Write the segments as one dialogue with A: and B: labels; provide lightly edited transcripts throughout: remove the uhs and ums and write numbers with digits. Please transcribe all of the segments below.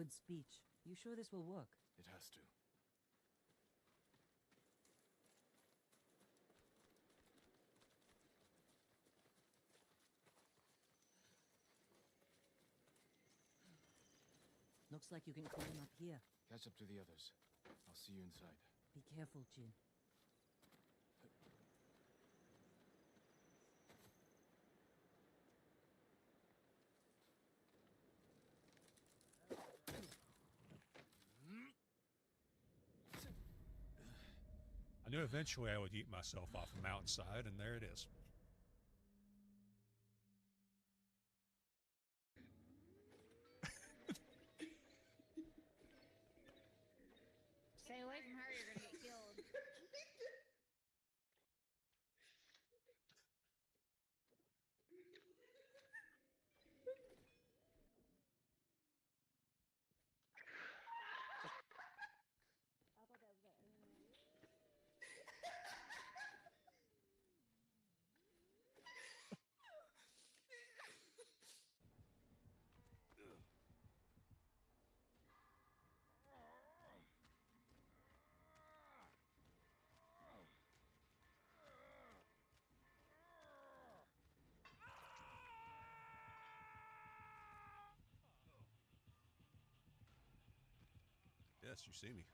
A: good speech. You sure this will work?
B: It has to.
A: Looks like you can climb up here.
B: Catch up to the others. I'll see you inside.
A: Be careful, Jin.
C: I knew eventually I would eat myself off a mountainside, and there it is.
D: Stay away from her, you're gonna get killed.
C: Yes, you see me.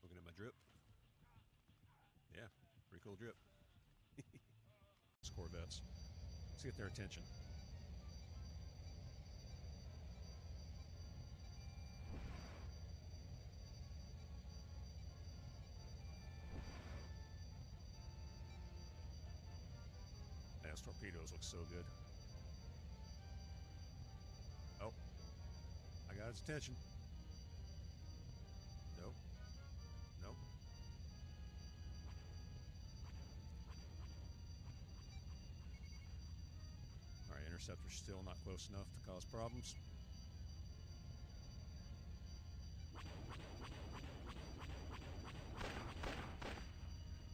C: Looking at my drip. Yeah, pretty cool drip. It's Corvettes. Let's get their attention. Man, those torpedoes look so good. Oh, I got his attention. Nope. Nope. All right, interceptor's still not close enough to cause problems.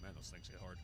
C: Man, those things get hard.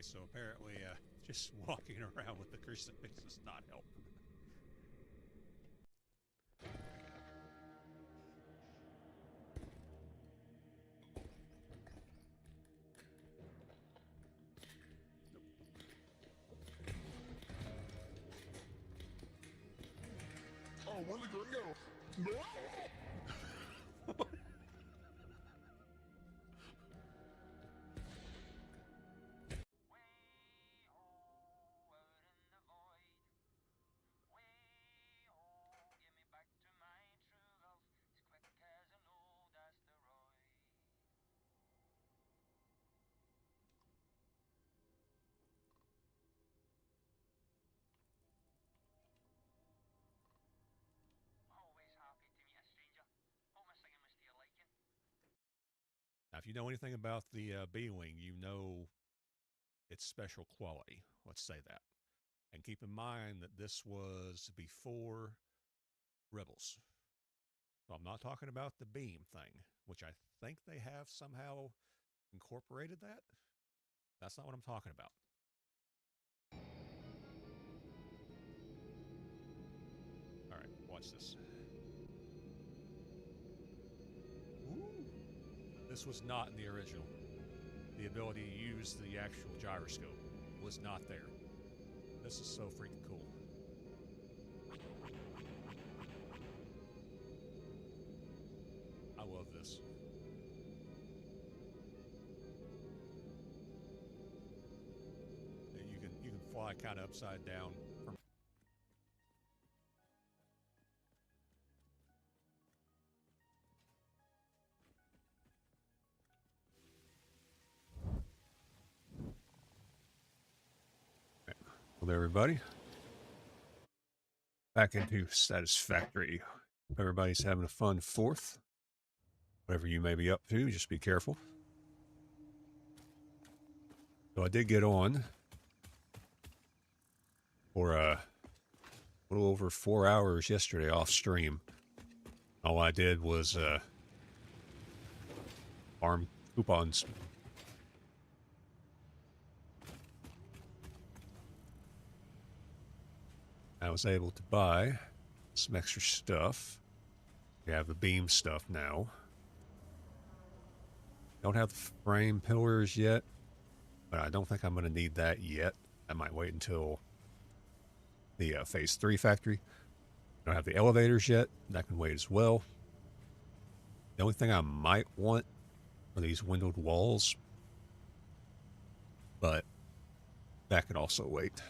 C: So apparently, just walking around with the crucifix does not help.
E: Oh, where's the gringo? No!
C: Now, if you know anything about the B-Wing, you know its special quality. Let's say that. And keep in mind that this was before Rebels. So I'm not talking about the beam thing, which I think they have somehow incorporated that. That's not what I'm talking about. All right, watch this. Ooh. This was not in the original. The ability to use the actual gyroscope was not there. This is so freaking cool. I love this. And you can fly kind of upside down from Hello, everybody. Back into Satisfactory. Hope everybody's having a fun 4th. Whatever you may be up to, just be careful. So I did get on for a little over 4 hours yesterday off stream. All I did was farm coupons. I was able to buy some extra stuff. We have the beam stuff now. Don't have the frame pillars yet, but I don't think I'm going to need that yet. I might wait until the Phase 3 factory. Don't have the elevators yet. That can wait as well. The only thing I might want are these windowed walls, but that could also wait.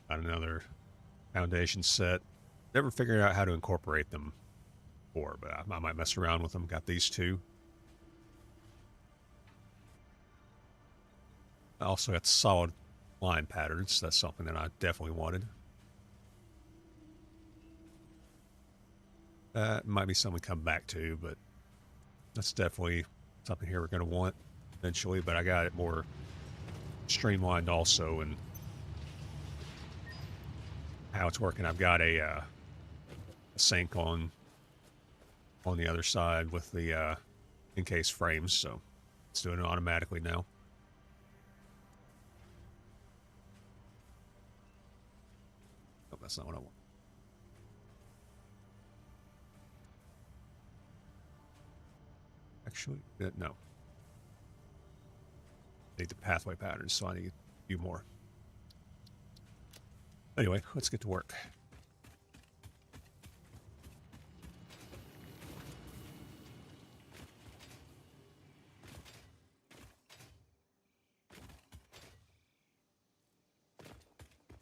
C: Got another foundation set. Never figured out how to incorporate them before, but I might mess around with them. Got these two. I also got solid line patterns. That's something that I definitely wanted. That might be something we come back to, but that's definitely something here we're going to want eventually. But I got it more streamlined also, and how it's working. I've got a sink on the other side with the encased frames, so it's doing it automatically now. Oh, that's not what I want. Actually, no. I need the pathway patterns, so I need a few more. Anyway, let's get to work.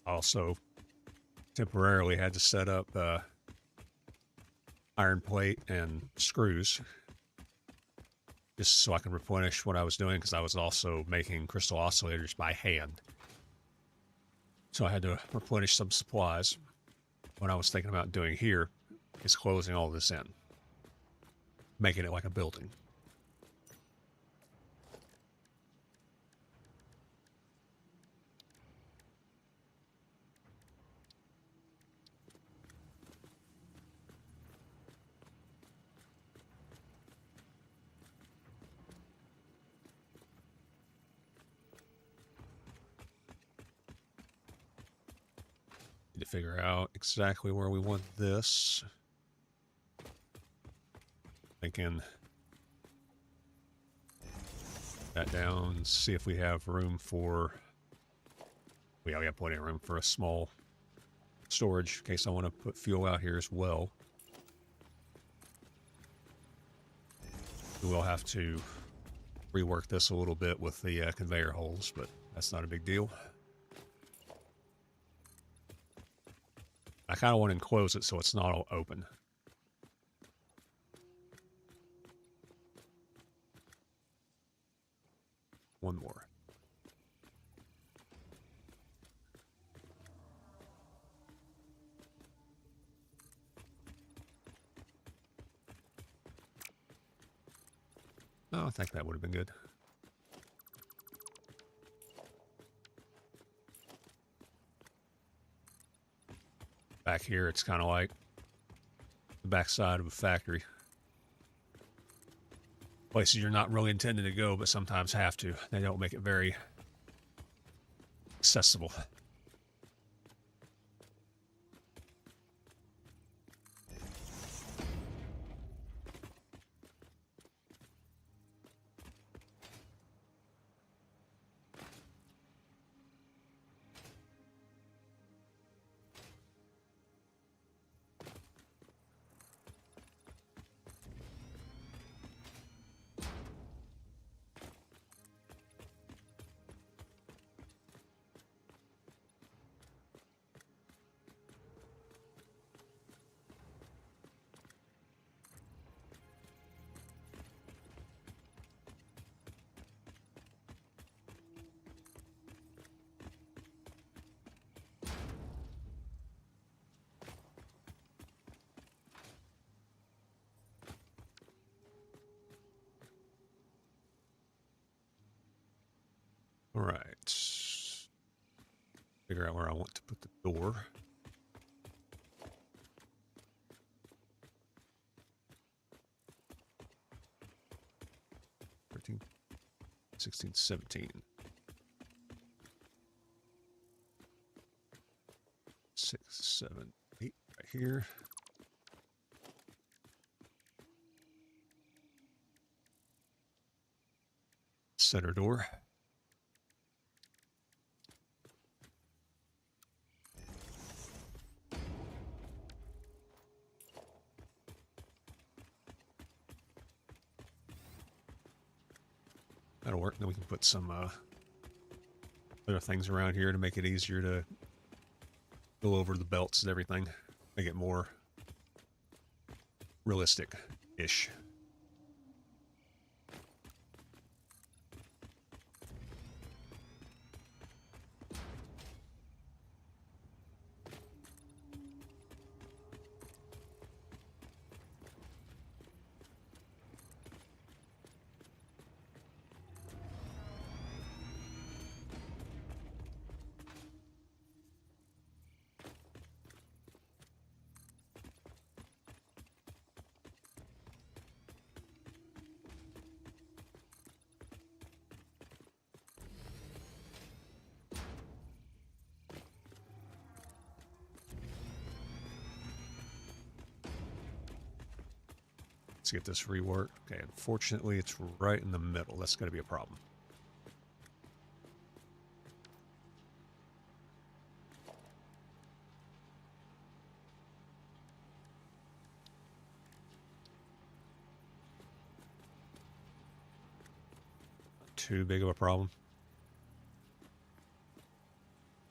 C: Also, temporarily had to set up iron plate and screws just so I can replenish what I was doing, because I was also making crystal oscillators by hand. So I had to replenish some supplies. What I was thinking about doing here is closing all this in, making it like a building. Need to figure out exactly where we want this. Thinking that down, see if we have room for... Yeah, we have plenty of room for a small storage in case I want to put fuel out here as well. We will have to rework this a little bit with the conveyor holes, but that's not a big deal. I kind of want to enclose it so it's not all open. One more. Oh, I think that would have been good. Back here, it's kind of like the backside of a factory. Places you're not really intended to go, but sometimes have to. They don't make it very accessible. All right. Figure out where I want to put the door. $13, $16, $17. 6, 7, 8 right here. Center door. That'll work. Then we can put some other things around here to make it easier to go over the belts and everything. Make it more realistic-ish. Let's get this reworked. Okay, unfortunately, it's right in the middle. That's going to be a problem. Not too big of a problem.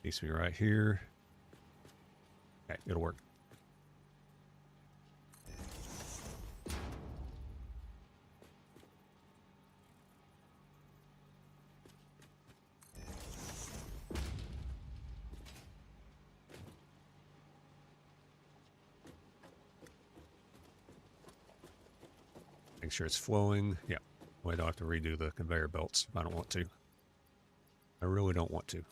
C: Needs to be right here. Okay, it'll work. Make sure it's flowing. Yeah. I don't have to redo the conveyor belts. I don't want to. I really don't want to.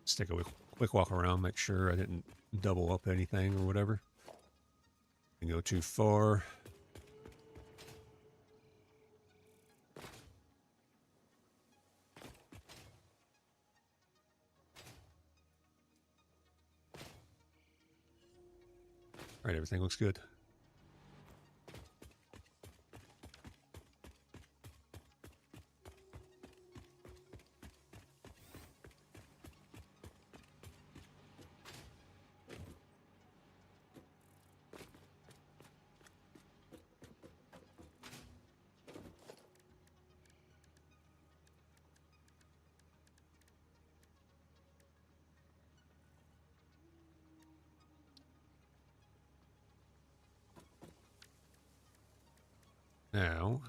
C: Let's take a quick walk around, make sure I didn't double up anything or whatever. Didn't go too far. All right, everything looks good. Now,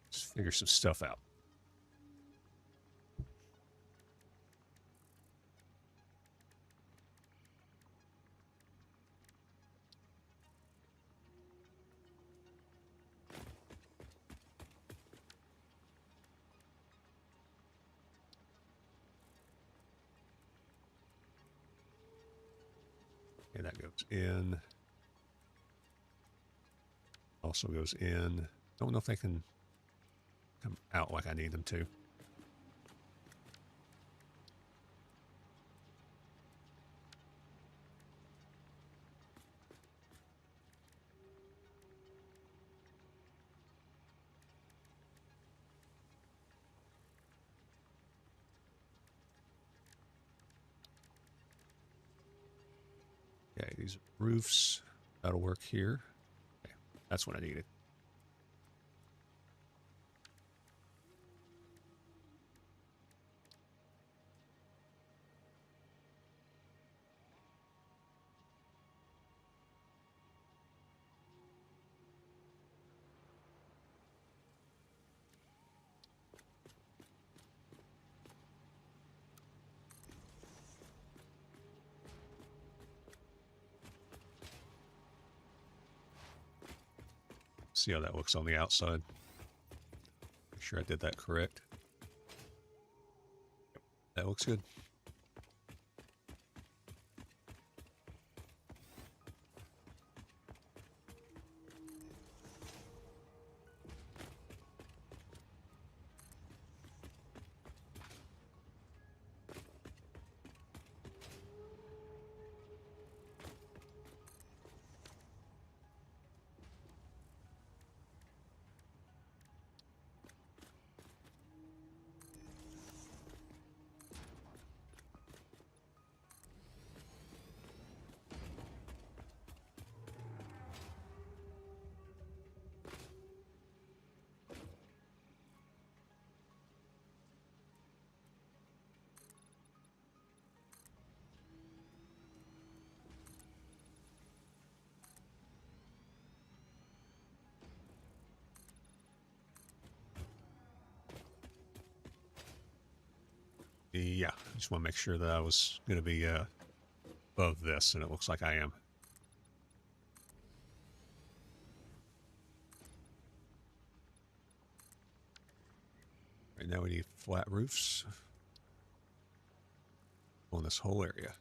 C: let's figure some stuff out. Okay, that goes in. Also goes in. Don't know if they can come out like I need them to. Okay, these roofs, that'll work here. Okay, that's what I needed. See how that looks on the outside. Make sure I did that correct. Yep, that looks good. Yeah, just want to make sure that I was going to be above this, and it looks like I am. Right now we need flat roofs on this whole area.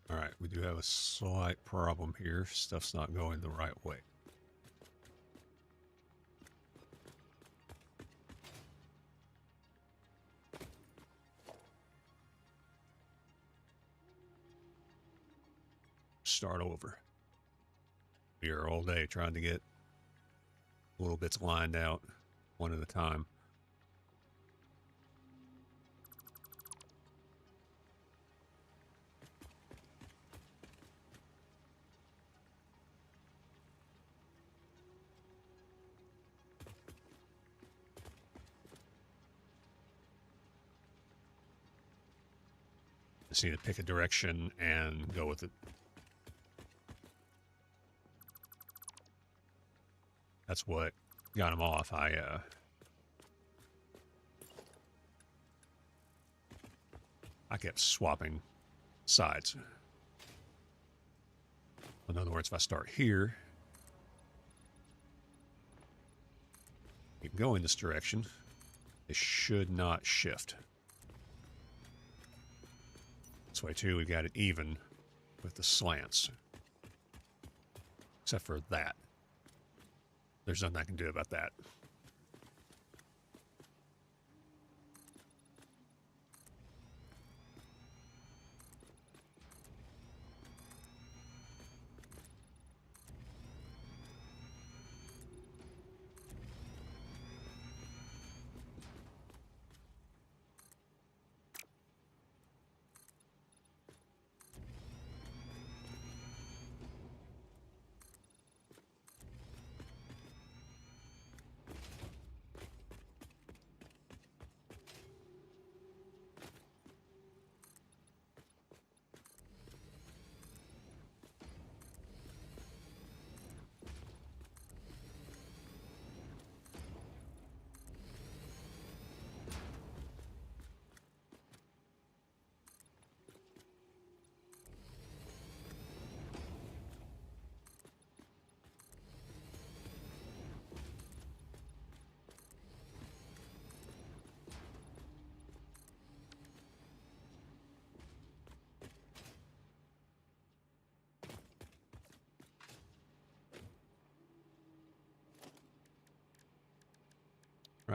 C: All right, we do have a slight problem here. Stuff's not going the right way. Start over. Be here all day trying to get little bits lined out one at a time. Just need to pick a direction and go with it. That's what got him off. I kept swapping sides. In other words, if I start here, keep going this direction, it should not shift. This way too, we've got it even with the slants. Except for that. There's nothing I can do about that.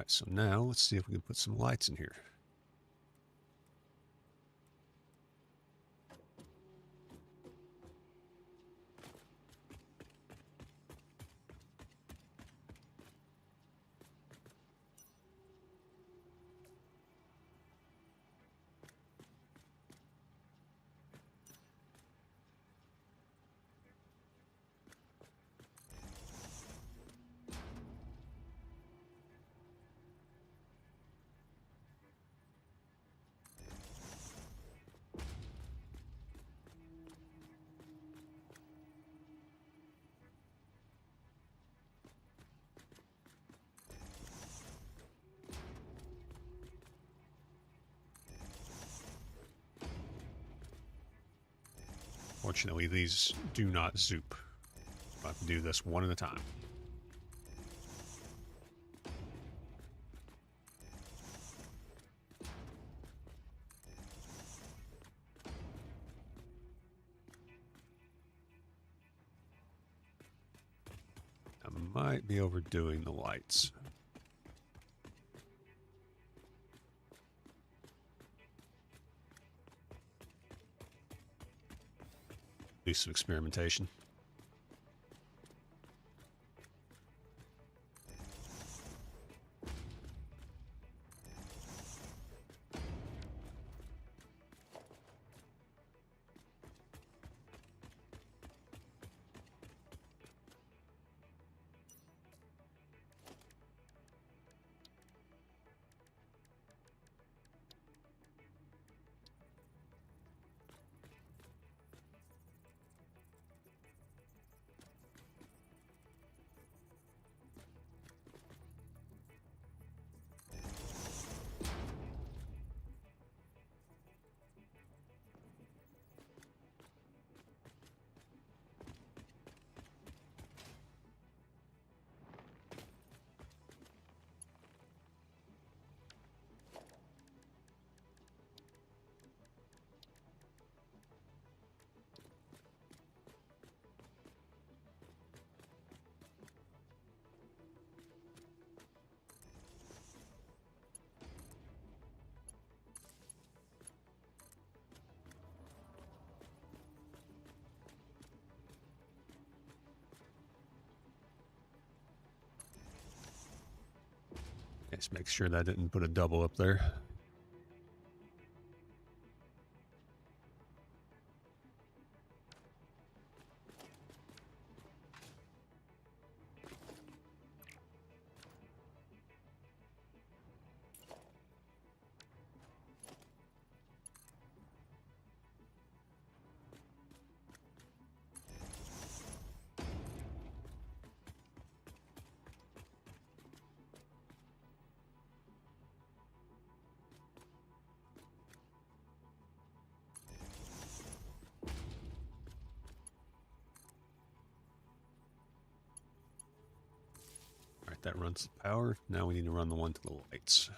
C: Alright, so now let's see if we can put some lights in here. Fortunately, these do not zoop. I have to do this one at a time. I might be overdoing the lights. Do some experimentation. Just make sure that didn't put a double up there. Alright, that runs the power. Now we need to run the one to the lights.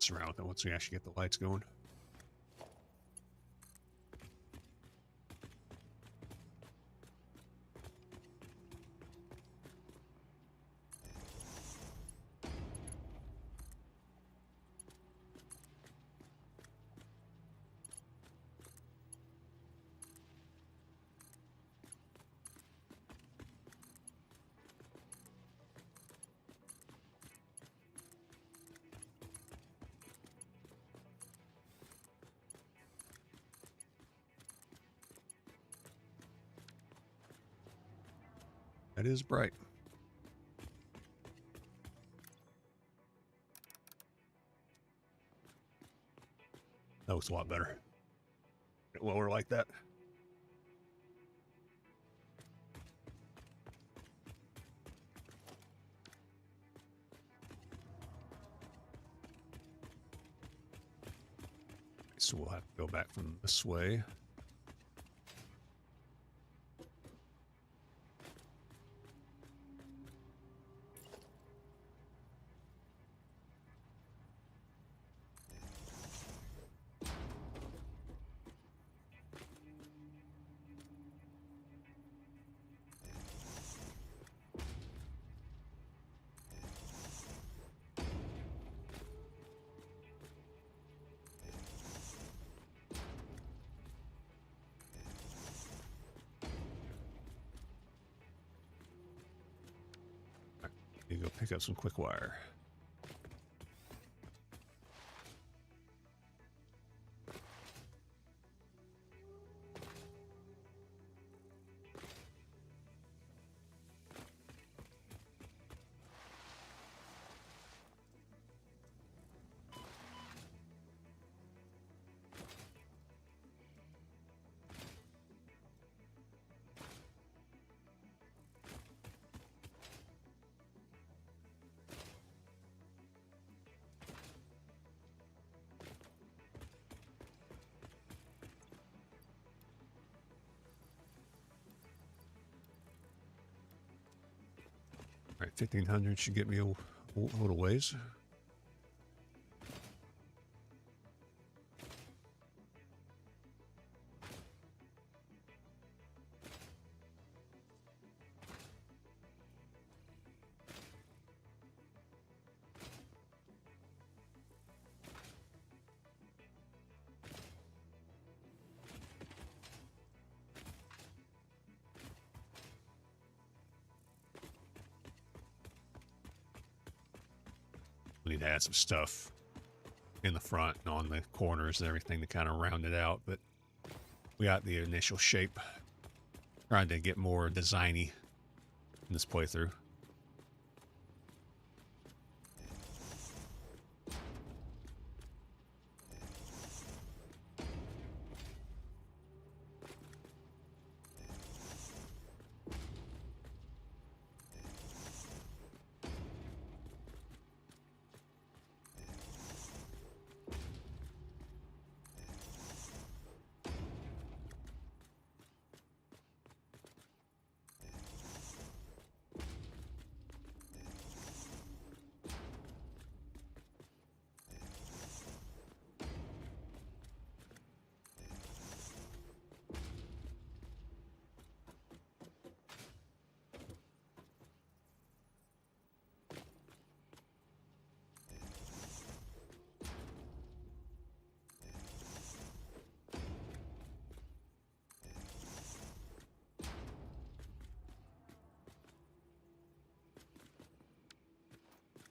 C: Around with it once we actually get the lights going. That is bright. That looks a lot better. Lower like that. So we'll have to go back from this way. You go pick up some quick wire. All right, 1,500 should get me a little ways. We need to add some stuff in the front and on the corners and everything to kind of round it out, but we got the initial shape. Trying to get more designy in this playthrough.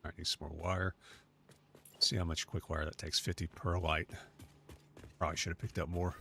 C: All right, need some more wire. See how much quick wire that takes. 50 per light. Probably should have picked up more.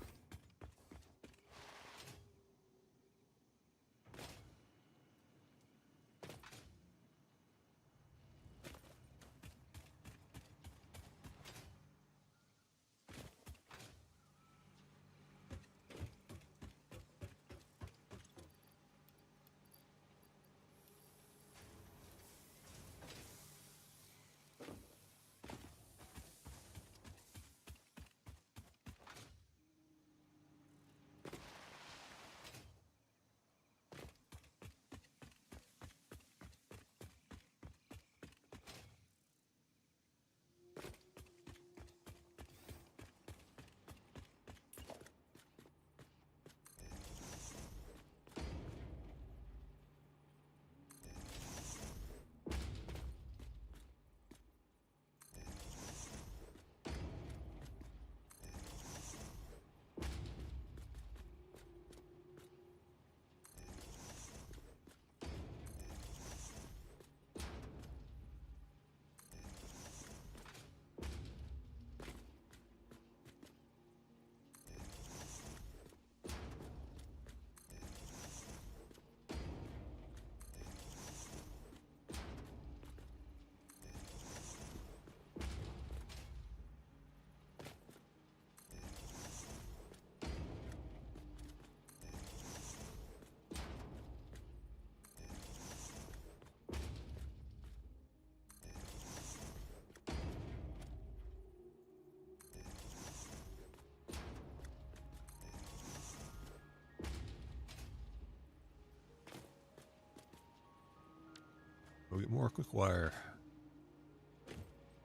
C: We'll get more quick wire.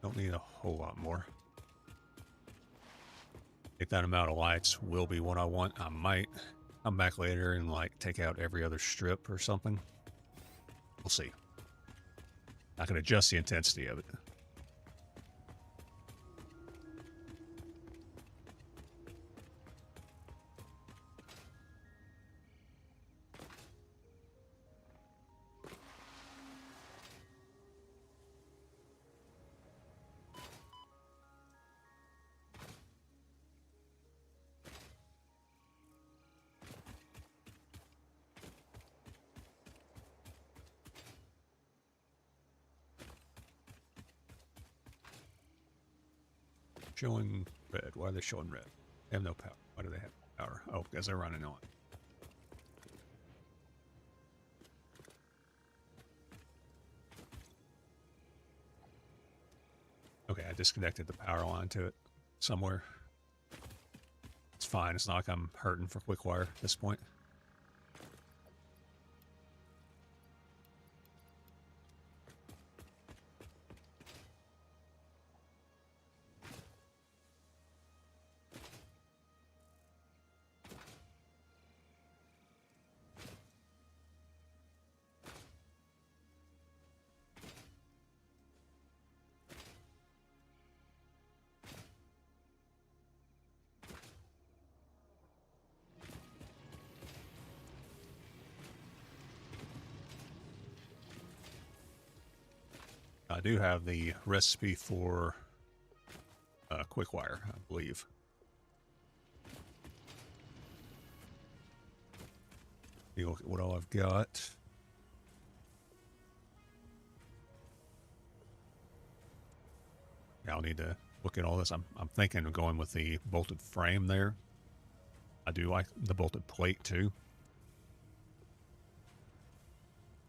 C: Don't need a whole lot more. If that amount of lights will be what I want, I might come back later and like take out every other strip or something. We'll see. I can adjust the intensity of it. Showing red. Why are they showing red? They have no power. Why do they have power? Oh, because they're running on. Okay, I disconnected the power line to it somewhere. It's fine. It's not like I'm hurting for quick wire at this point. I do have the recipe for quick wire, I believe. You look at what all I've got. Yeah, I'll need to look at all this. I'm thinking of going with the bolted frame there. I do like the bolted plate too.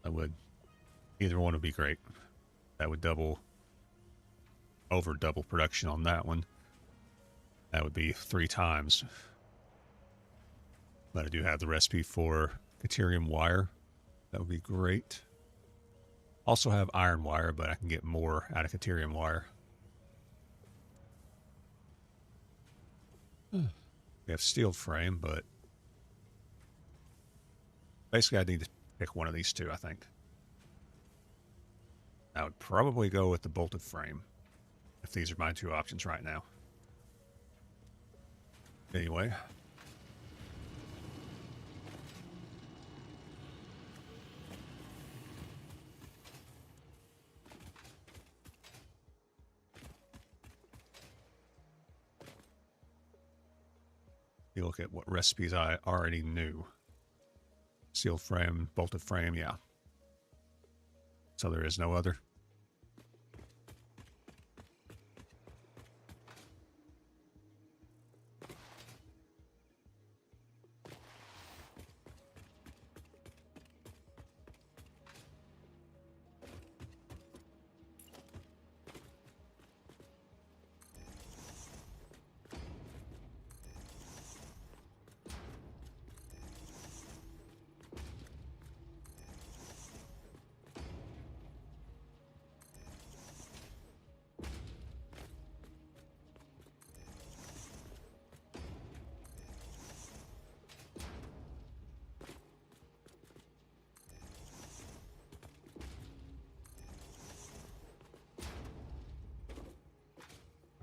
C: Either one would be great. That would over double production on that one. That would be 3 times. But I do have the recipe for Caterium wire. That would be great. Also have iron wire, but I can get more out of Caterium wire. We have steel frame, but basically I need to pick one of these two, I think. I would probably go with the bolted frame if these are my 2 options right now. Anyway. You look at what recipes I already knew. Steel frame, bolted frame, yeah. So there is no other.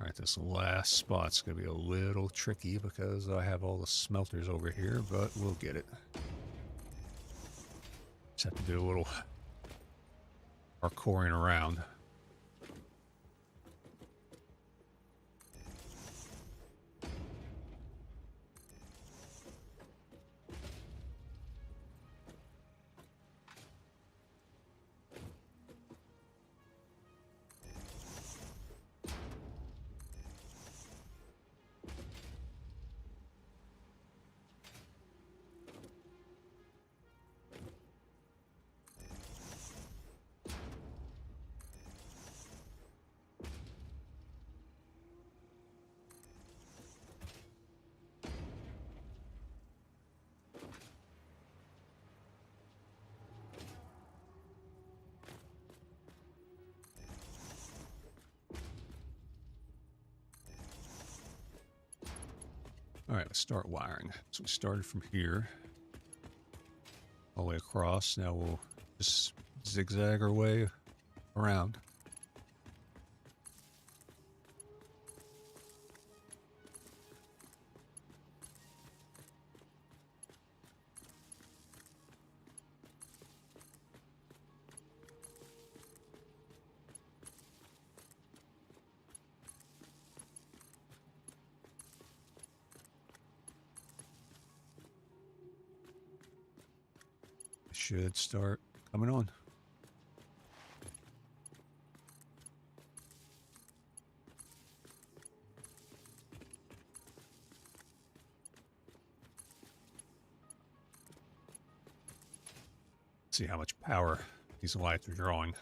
C: Alright, this last spot's going to be a little tricky because I have all the smelters over here, but we'll get it. Just have to do a little parkouring around. All right, let's start wiring. So we started from here all the way across. Now we'll just zigzag our way around. Should start coming on. See how much power these lights are drawing.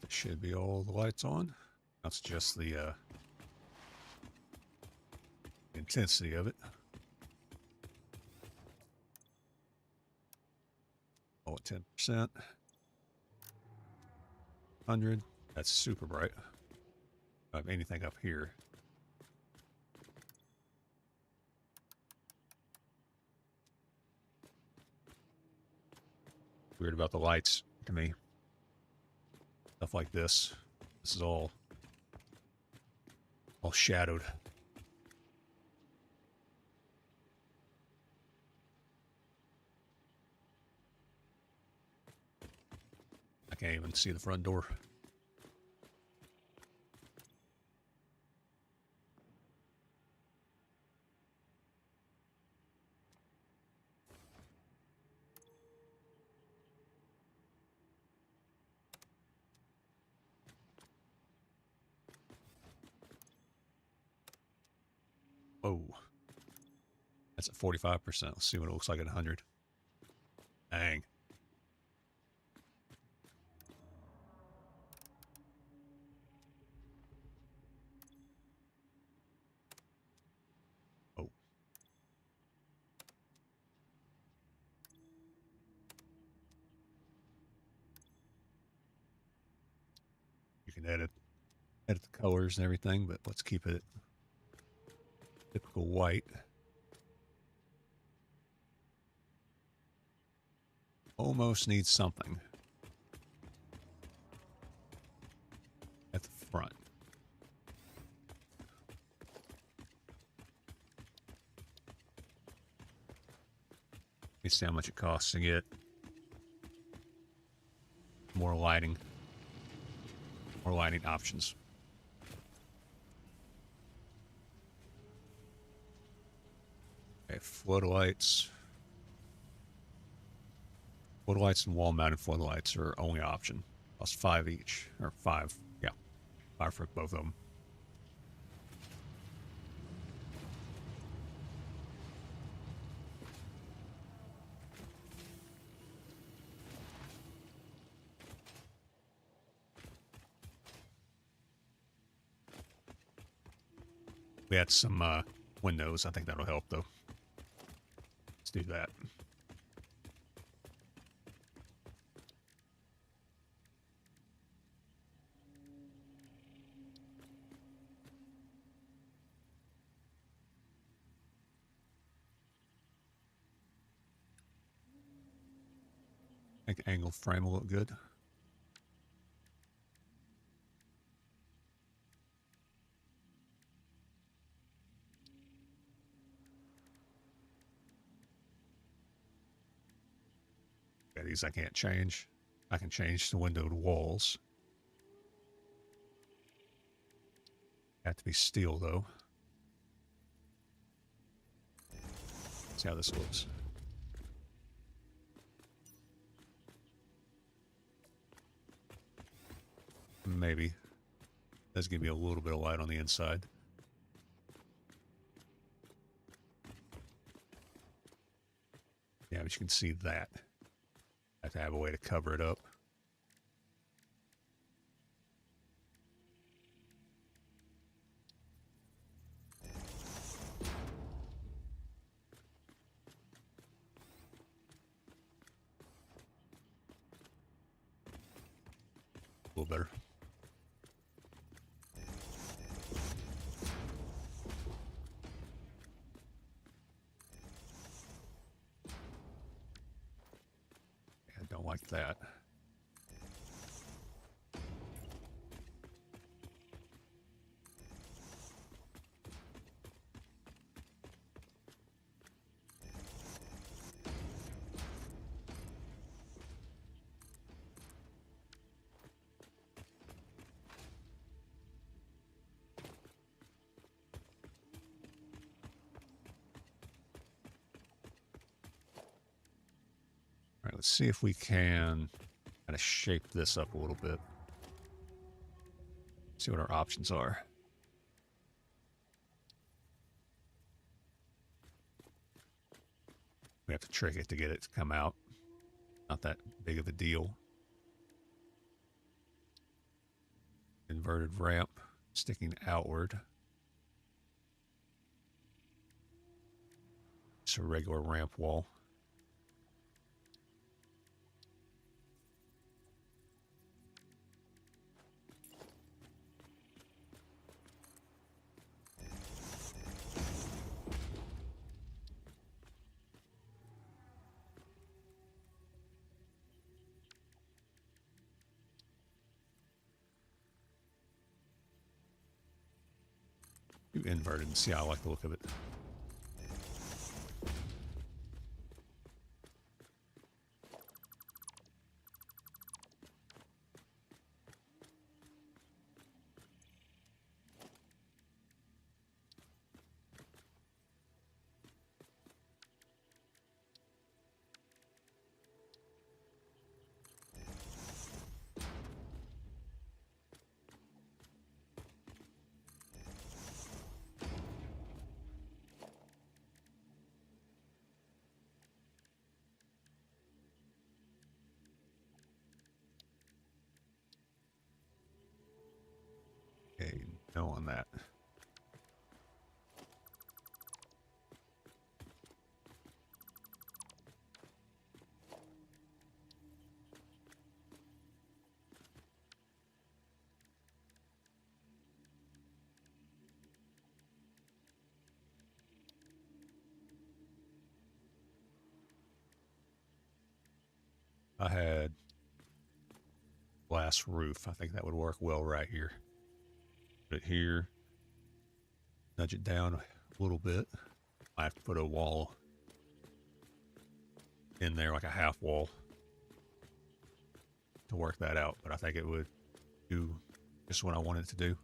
C: That should be all the lights on. That's just the intensity of it. Oh, 10%. 100. That's super bright. Anything up here. Weird about the lights to me. Stuff like this. This is all shadowed. I can't even see the front door. Oh, that's at 45%. Let's see what it looks like at 100. Dang. Oh. You can edit the colors and everything, but let's keep it typical white. Almost needs something at the front. Let me see how much it costs to get more lighting options. Okay, floodlights. Floodlights and wall-mounted floodlights are only option. Cost 5 each, or 5. Yeah, 5 for both of them. We had some windows. I think that'll help, though. Let's do that. I think angled frame will look good. Yeah, these I can't change. I can change the window to walls. Have to be steel, though. See how this looks. Maybe. Does give me a little bit of light on the inside. Yeah, but you can see that. I have to have a way to cover it up. A little better. I don't like that. All right, let's see if we can kind of shape this up a little bit. See what our options are. We have to trick it to get it to come out. Not that big of a deal. Inverted ramp sticking outward. Just a regular ramp wall. Do inverted and see how I like the look of it. Okay, no on that. I had glass roof. I think that would work well right here. Put it here. Nudge it down a little bit. I have to put a wall in there, like a half wall, to work that out. But I think it would do just what I want it to do.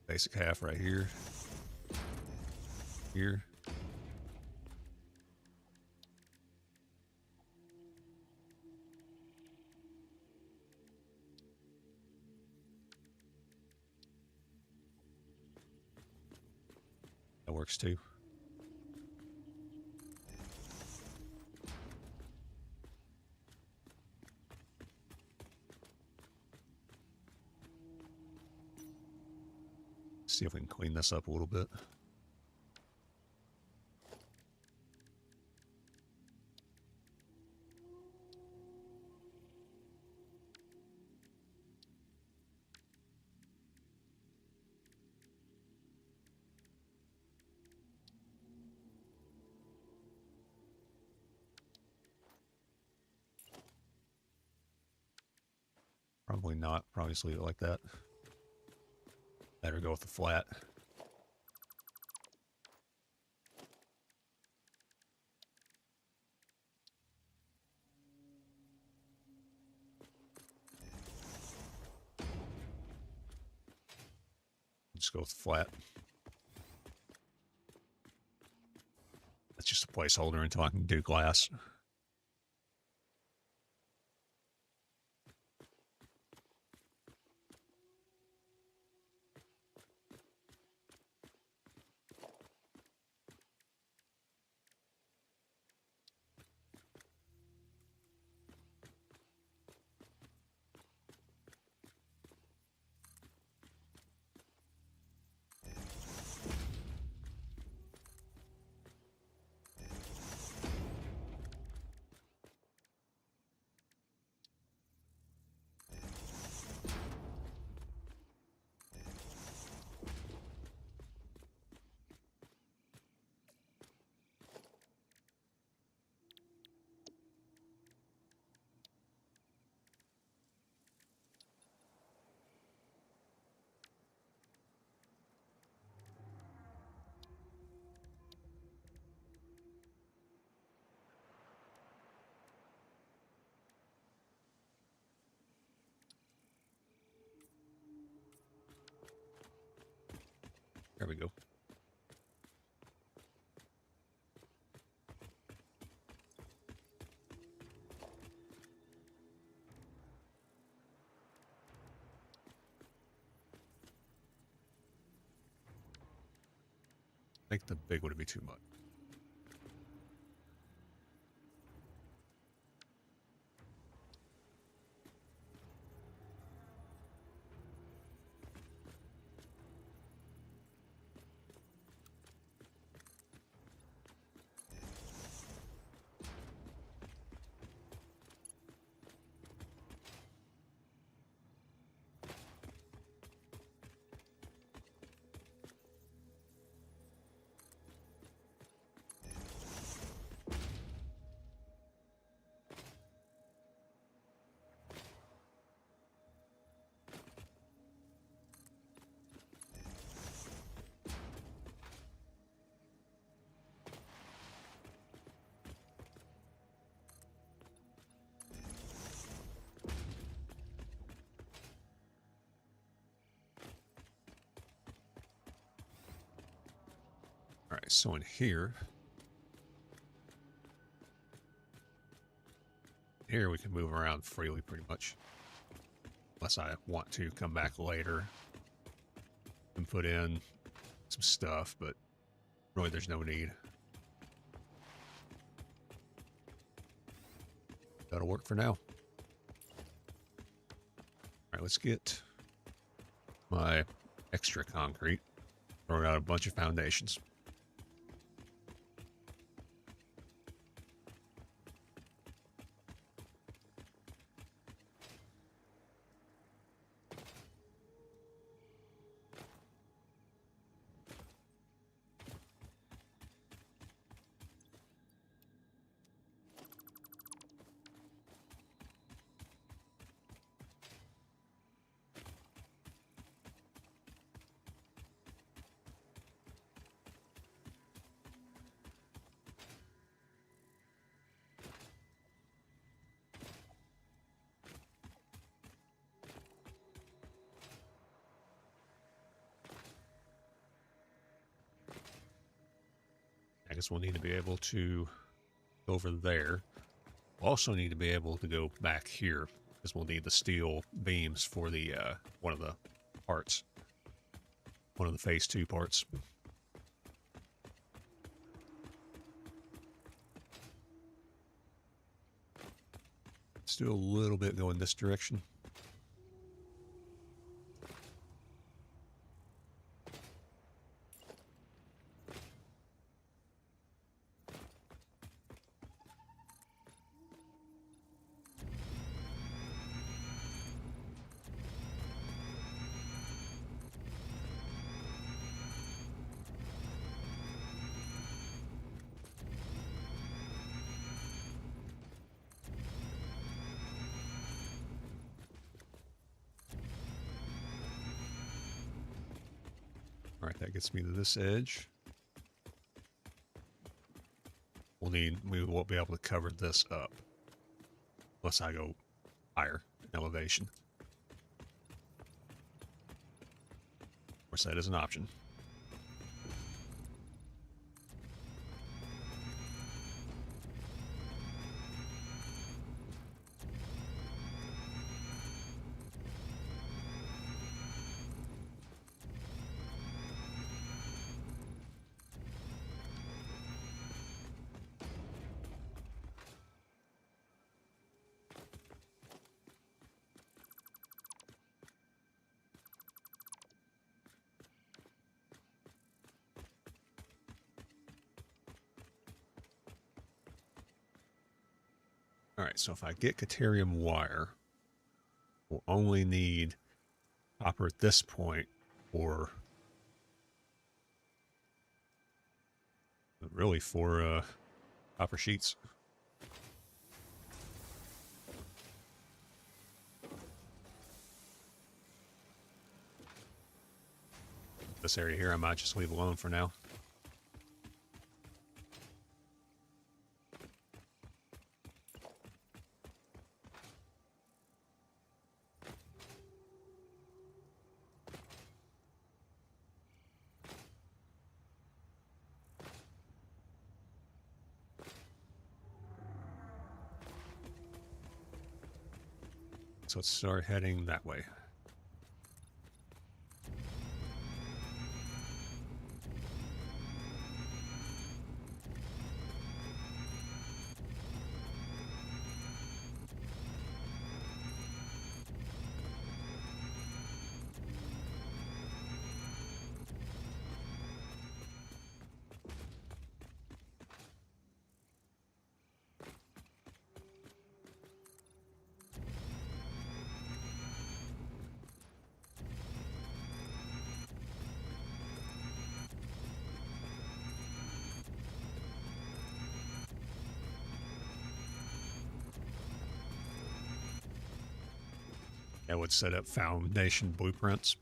C: Basic half right here. Here. That works too. See if we can clean this up a little bit. Probably not. Probably just leave it like that. Better go with the flat. Just go with the flat. That's just a placeholder until I can do glass. There we go. I think the big would be too much. All right, so in here we can move around freely pretty much. Unless I want to come back later and put in some stuff, but really there's no need. That'll work for now. All right, let's get my extra concrete. Throw out a bunch of foundations. I guess we'll need to be able to go over there. We'll also need to be able to go back here because we'll need the steel beams for the one of the parts. One of the phase 2 parts. Let's do a little bit going this direction. That gets me to this edge. We won't be able to cover this up unless I go higher in elevation. Of course, that is an option. All right, so if I get Caterium wire, we'll only need copper at this point, or really for copper sheets. This area here I might just leave alone for now. So let's start heading that way. I would set up foundation blueprints,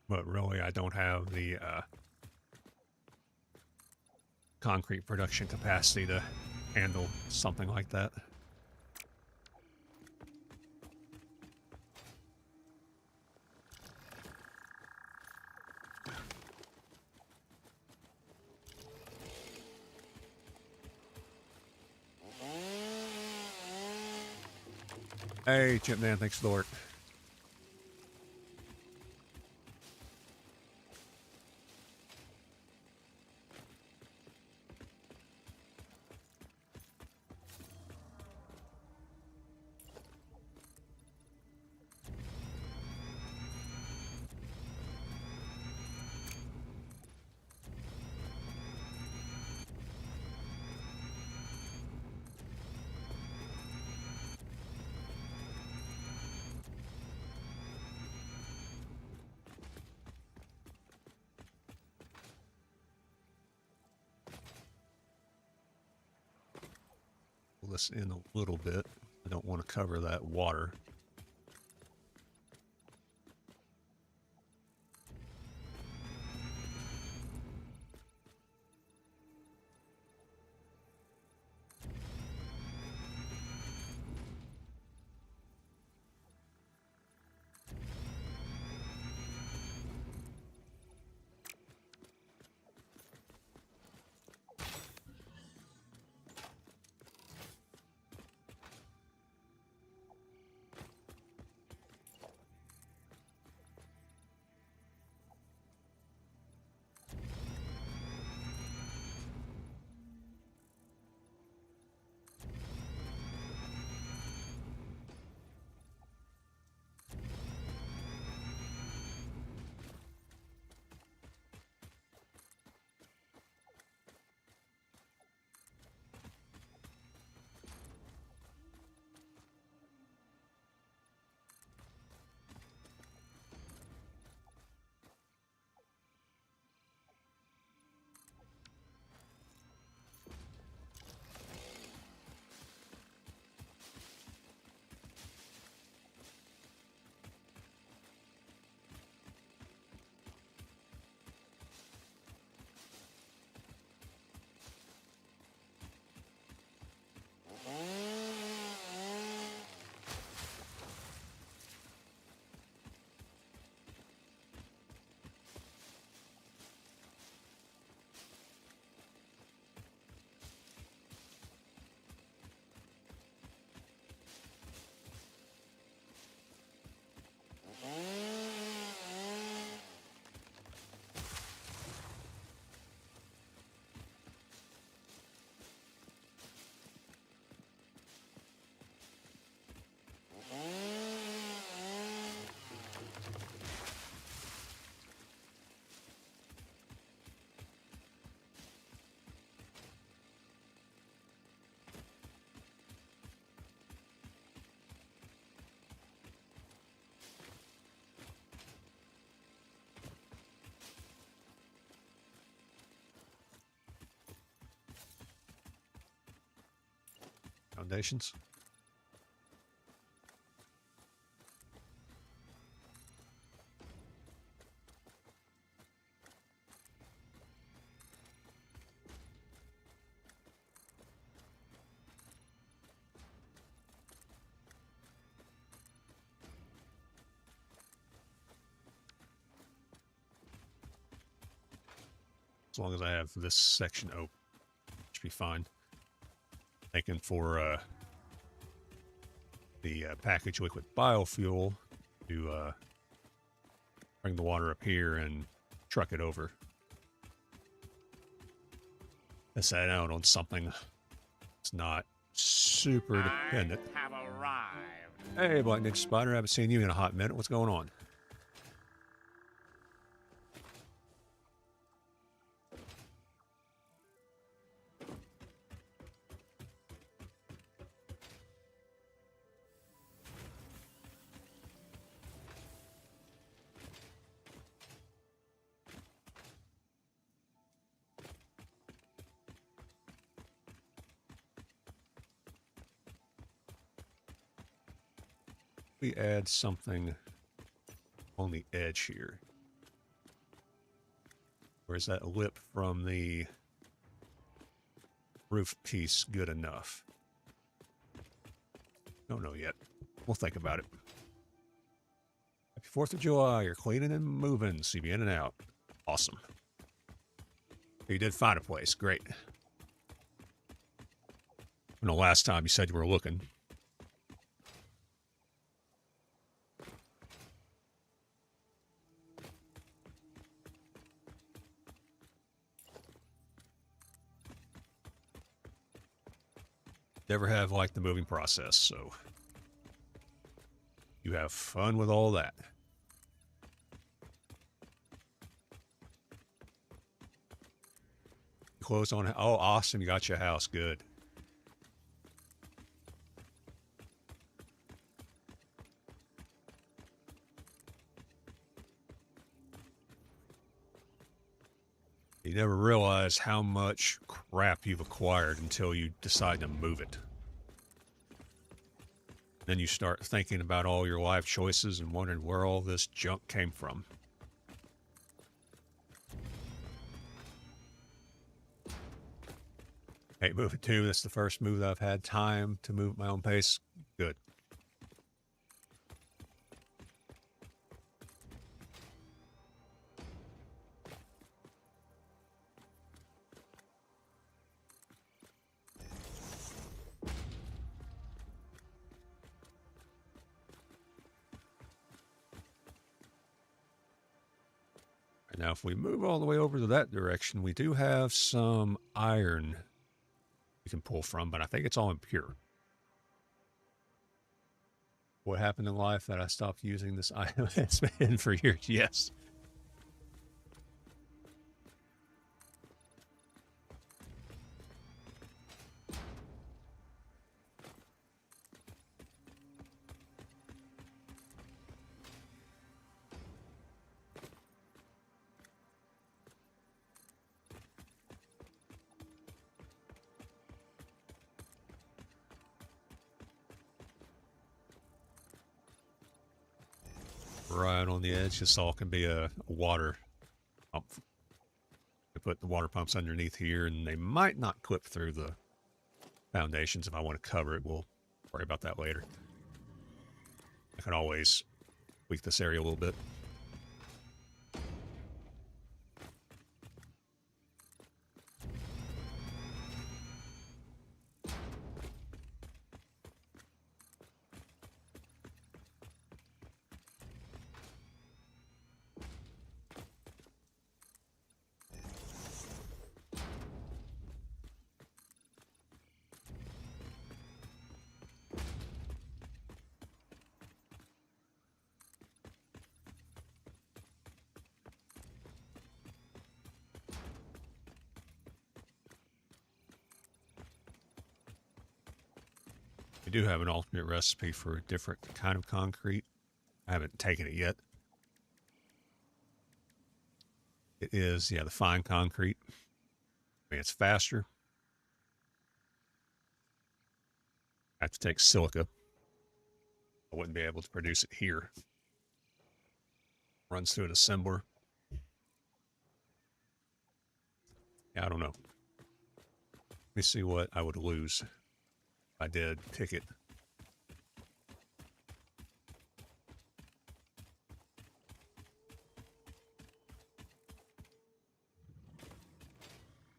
C: but really I don't have the concrete production capacity to handle something like that. Hey, Chip Man, thanks for the work. This in a little bit. I don't want to cover that water. Foundations. As long as I have this section open, should be fine. Thinking for the package liquid biofuel to bring the water up here and truck it over. Let's set out on something that's not super dependent.
F: I have arrived.
C: Hey, Black Ninja Spider, I haven't seen you in a hot minute. What's going on? We add something on the edge here. Or is that lip from the roof piece good enough? Don't know yet. We'll think about it. Happy 4th of July. You're cleaning and moving. See me in and out. Awesome. You did find a place. Great. I know last time you said you were looking. Never have liked the moving process, so you have fun with all that. Close on. Oh, awesome! You got your house. Good. You never realize how much crap you've acquired until you decide to move it. Then you start thinking about all your life choices and wondering where all this junk came from. Hey, move it too. That's the first move that I've had time to move at my own pace. Good. Now, if we move all the way over to that direction, we do have some iron we can pull from, but I think it's all impure. What happened in life that I stopped using this item? It's been for years, yes. Right on the edge, this all can be a water pump. I put the water pumps underneath here, and they might not clip through the foundations. If I want to cover it, we'll worry about that later. I can always tweak this area a little bit. We do have an alternate recipe for a different kind of concrete. I haven't taken it yet. It is, yeah, the fine concrete. I mean, it's faster. I have to take silica. I wouldn't be able to produce it here. Runs through an assembler. Yeah, I don't know. Let me see what I would lose if I did pick it.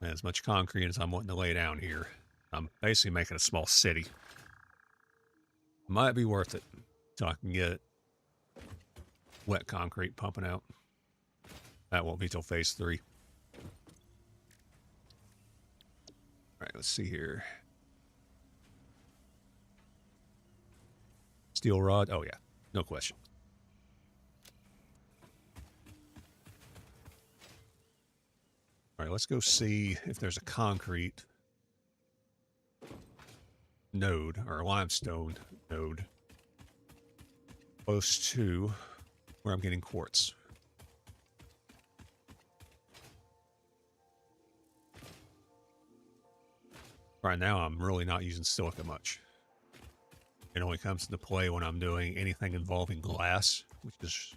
C: And as much concrete as I'm wanting to lay down here, I'm basically making a small city. Might be worth it so I can get wet concrete pumping out. That won't be till phase 3. All right, let's see here. Steel rod. Oh, yeah. No question. All right, let's go see if there's a concrete node or a limestone node close to where I'm getting quartz. Right now, I'm really not using silica much. It only comes into play when I'm doing anything involving glass, which is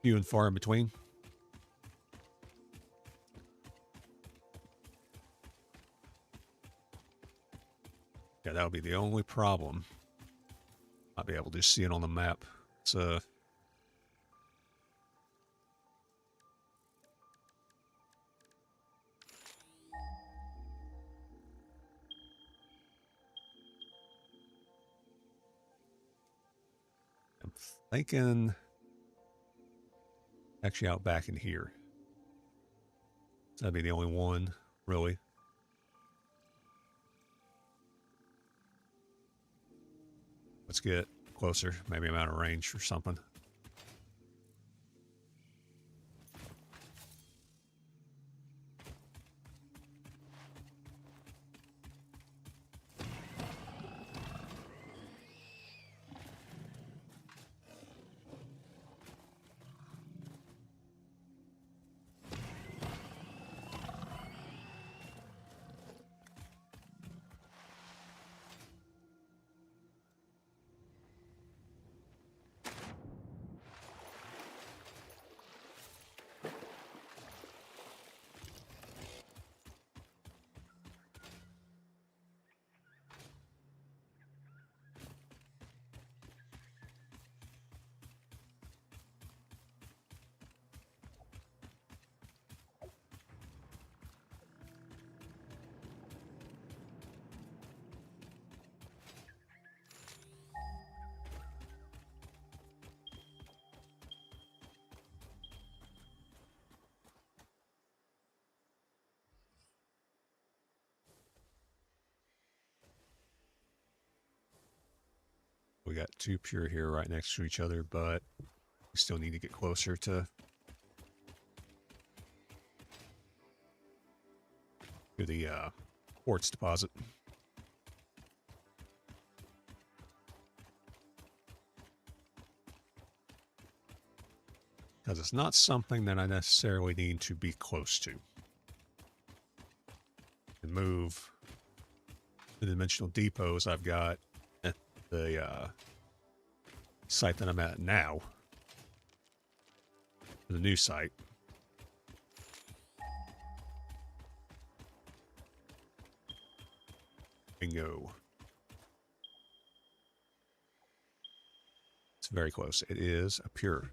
C: few and far in between. Yeah, that'll be the only problem. I'll be able to see it on the map. It's I'm thinking actually out back in here. So that'd be the only one, really. Let's get closer. Maybe I'm out of range or something. We got 2 pure here right next to each other, but we still need to get closer to the quartz deposit. Because it's not something that I necessarily need to be close to. And move the dimensional depots I've got at the site that I'm at now. The new site. Bingo. It's very close. It is a pure.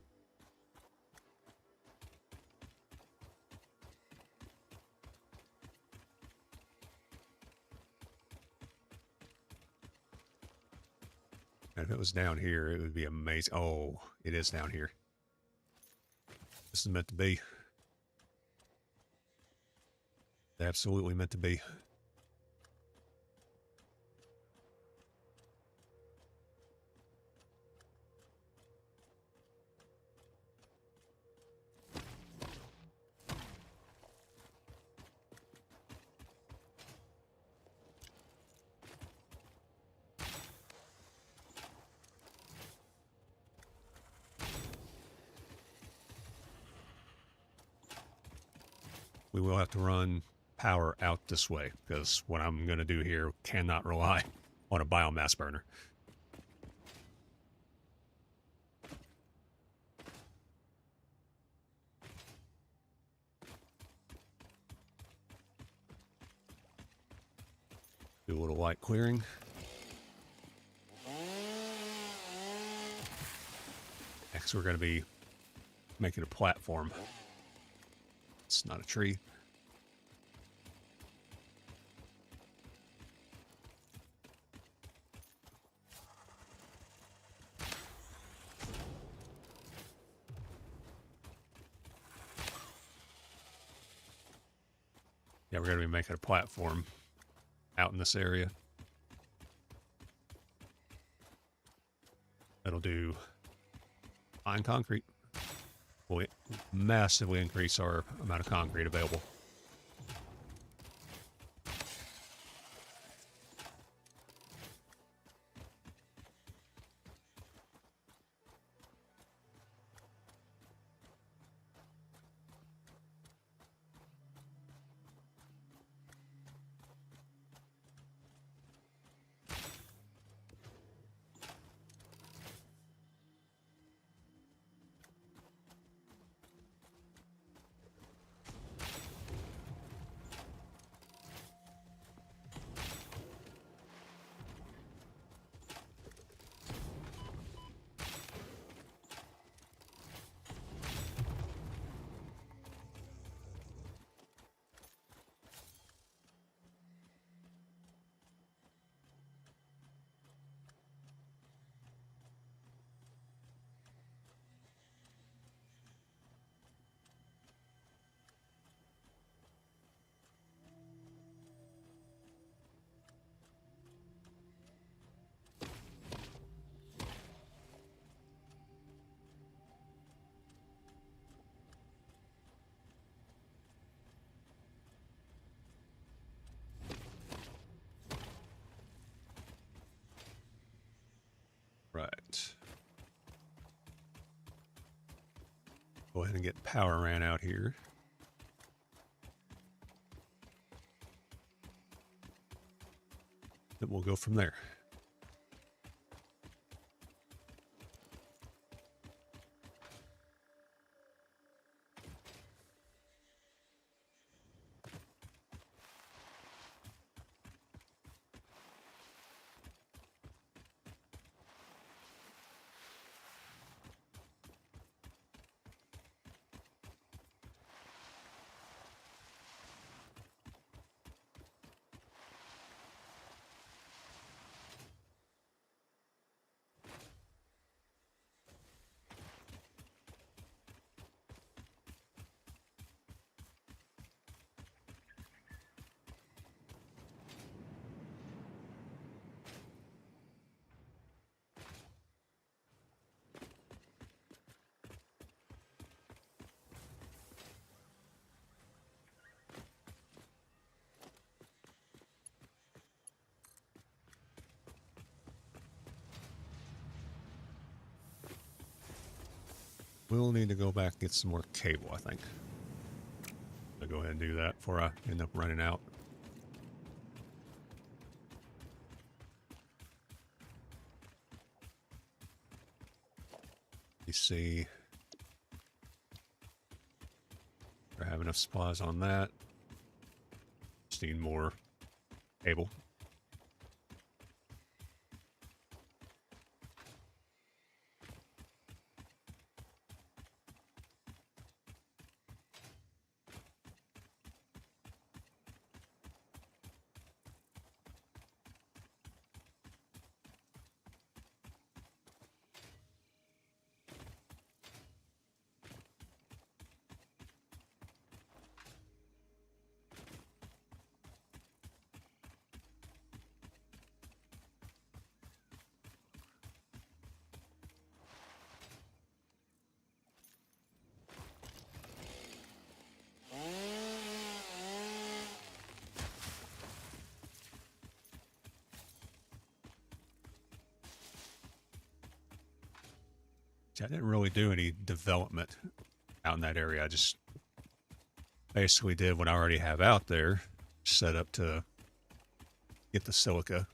C: And if it was down here, it would be amazing. Oh, it is down here. This is meant to be. Absolutely meant to be. We will have to run power out this way because what I'm going to do here cannot rely on a biomass burner. Do a little light clearing. Next, we're going to be making a platform. It's not a tree. Yeah, we're going to be making a platform out in this area. That'll do fine concrete. Will massively increase our amount of concrete available. Right. Go ahead and get power ran out here. Then we'll go from there. We'll need to go back and get some more cable, I think. I'll go ahead and do that before I end up running out. You see, I have enough supplies on that. Just need more cable. I didn't really do any development out in that area. I just basically did what I already have out there, set up to get the silica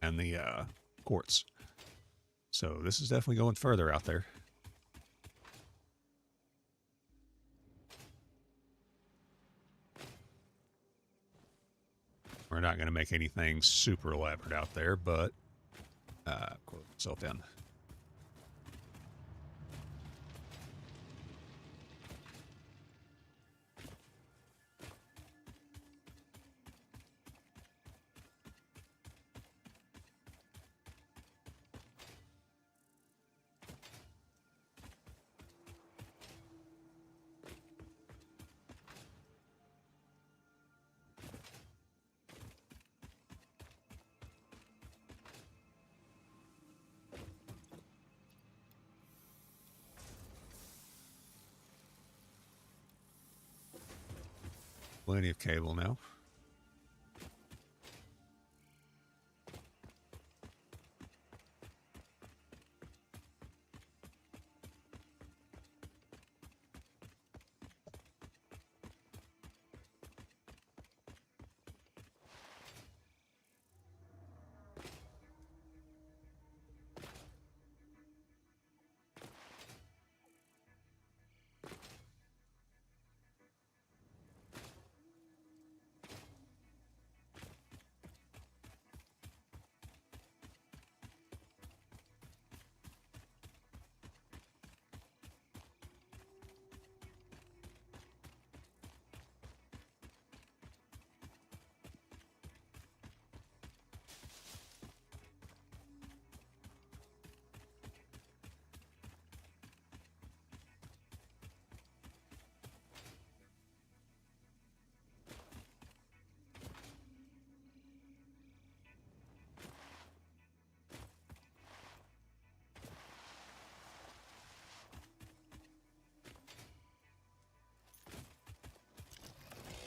C: and the quartz. So this is definitely going further out there. We're not going to make anything super elaborate out there, but quote myself in. Plenty of cable now.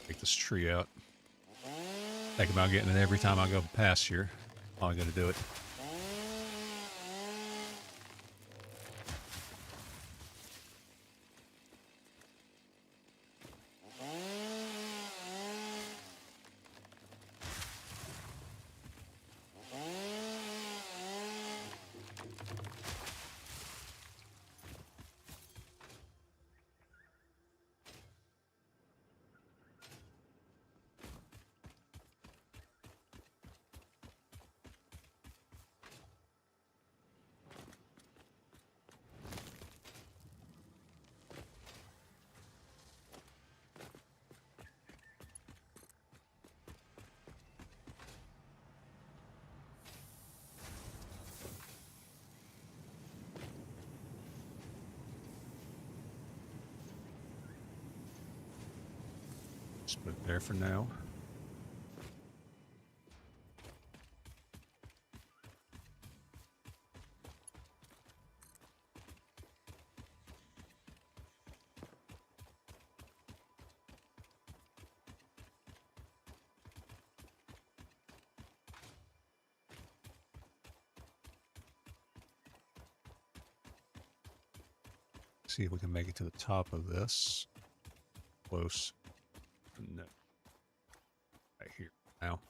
C: Take this tree out. Think about getting it every time I go past here. I'm going to do it. Just put it there for now. See if we can make it to the top of this. Close. No. Right here. Now.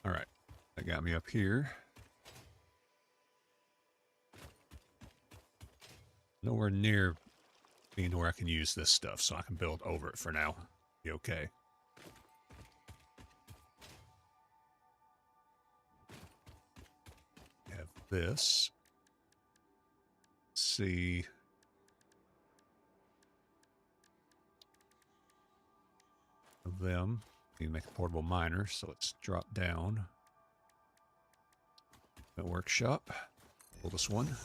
C: All right, that got me up here. Nowhere near being where I can use this stuff, so I can build over it for now. Be okay. Have this. See. Of them You make a portable miner, so let's drop down. The workshop. Pull this one.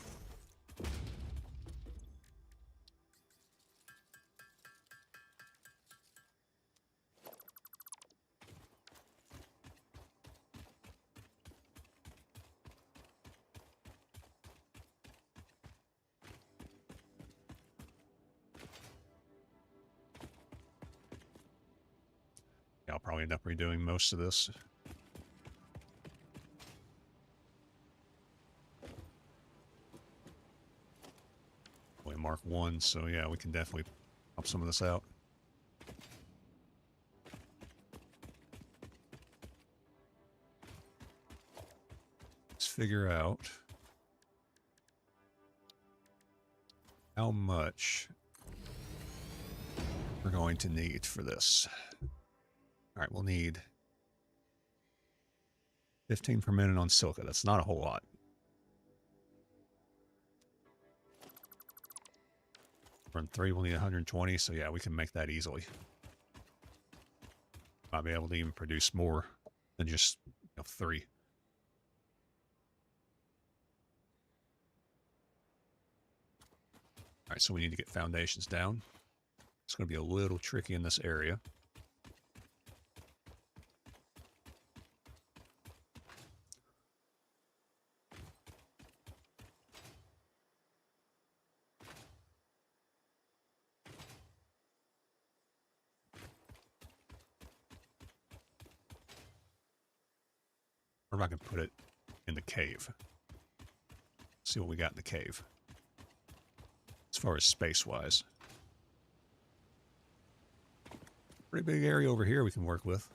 C: Yeah, I'll probably end up redoing most of this. Only mark 1, so yeah, we can definitely pop some of this out. Let's figure out how much we're going to need for this. All right, we'll need 15 per minute on silica. That's not a whole lot. Run 3, we'll need 120, so yeah, we can make that easily. Might be able to even produce more than just 3. All right, so we need to get foundations down. It's going to be a little tricky in this area. Or if I can put it in the cave. See what we got in the cave. As far as space-wise. Pretty big area over here we can work with.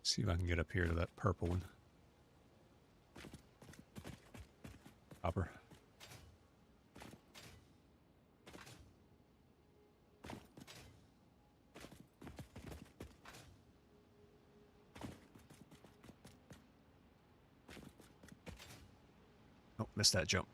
C: See if I can get up here to that purple one. Copper. Oh, missed that jump.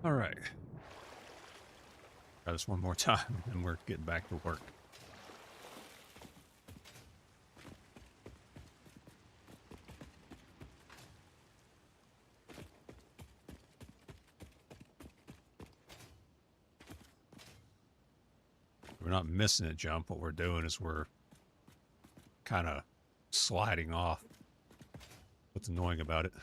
C: All right. Try this one more time, and we're getting back to work. We're not missing a jump. What we're doing is we're kind of sliding off. What's annoying about it?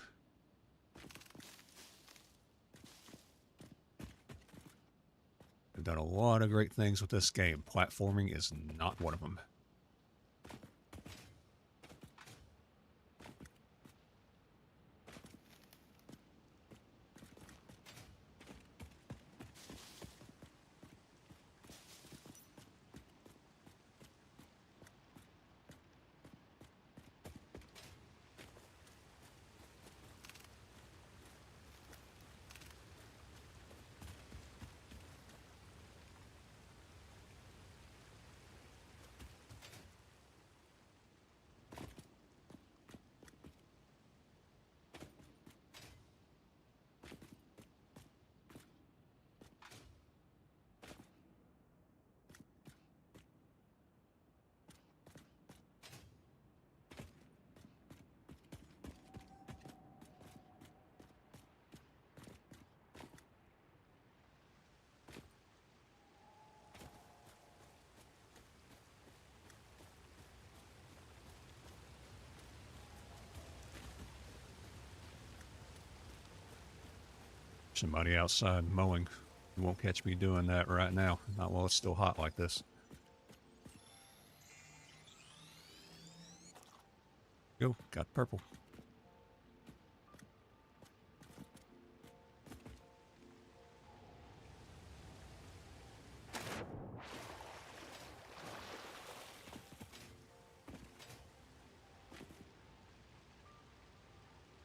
C: I've done a lot of great things with this game. Platforming is not one of them. Somebody outside mowing. You won't catch me doing that right now. Not while it's still hot like this. Go, got purple.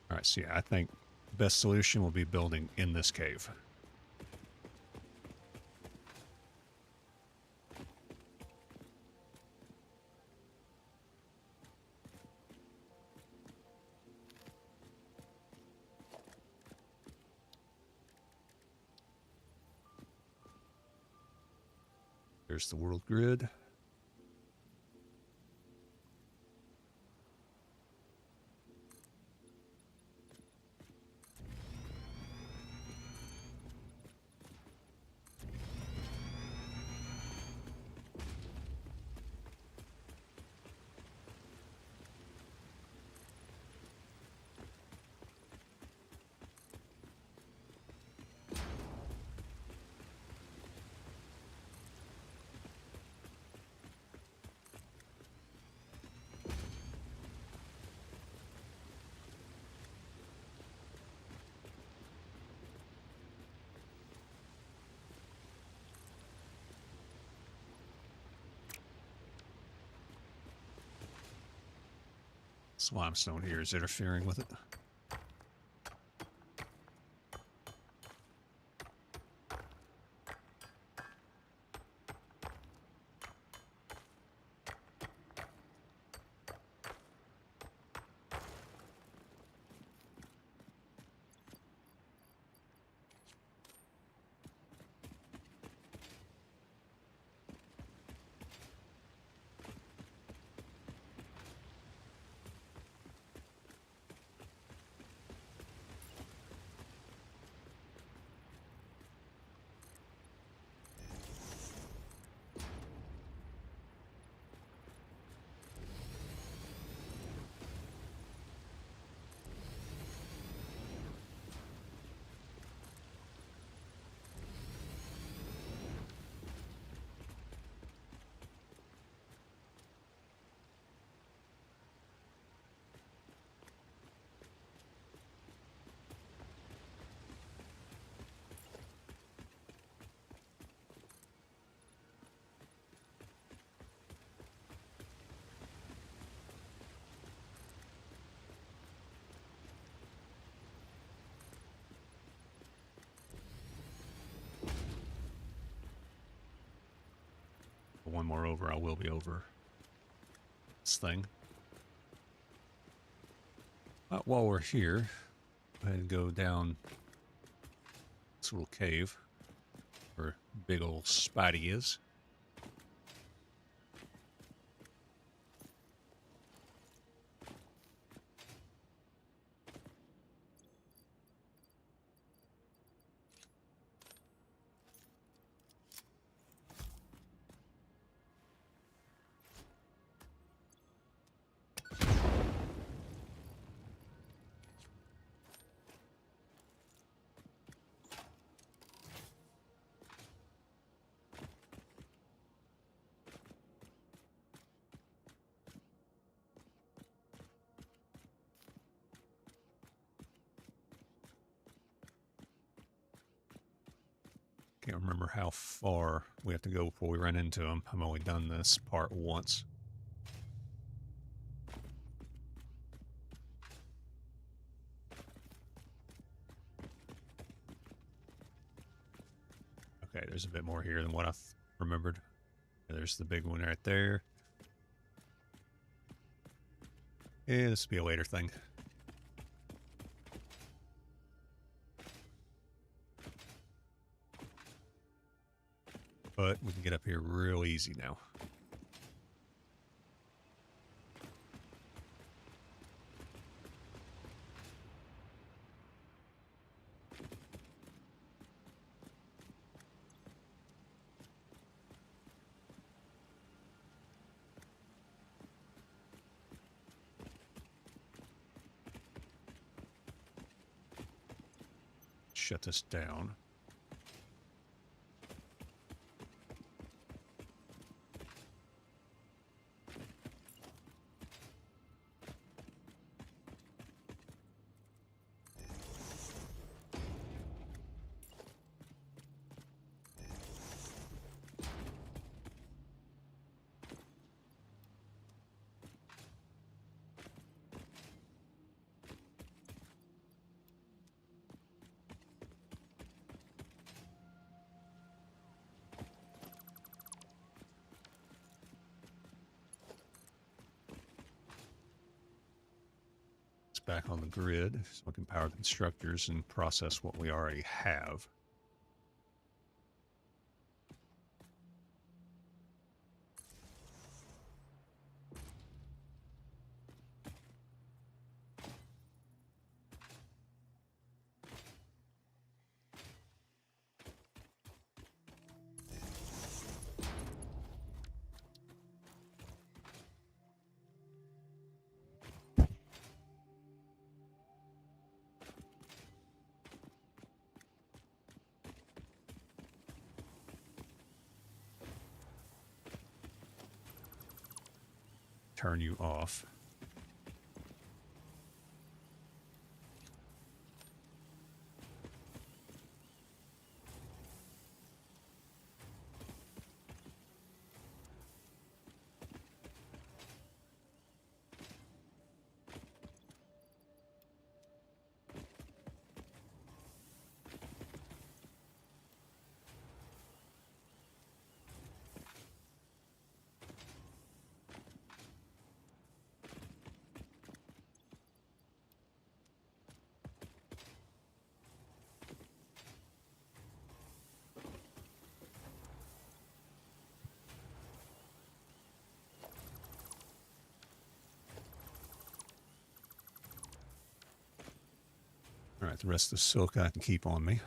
C: All right, so yeah, I think best solution will be building in this cave. There's the world grid. This limestone here is interfering with it. One more over, I will be over this thing. While we're here, go ahead and go down this little cave where big old Spidey is. Can't remember how far we have to go before we run into him. I've only done this part once. Okay, there's a bit more here than what I remembered. There's the big one right there. Yeah, this will be a later thing. But we can get up here real easy now. shut this down. Back on the grid so we can power constructors and process what we already have. Turn you off. All right, the rest of the silk I can keep on me.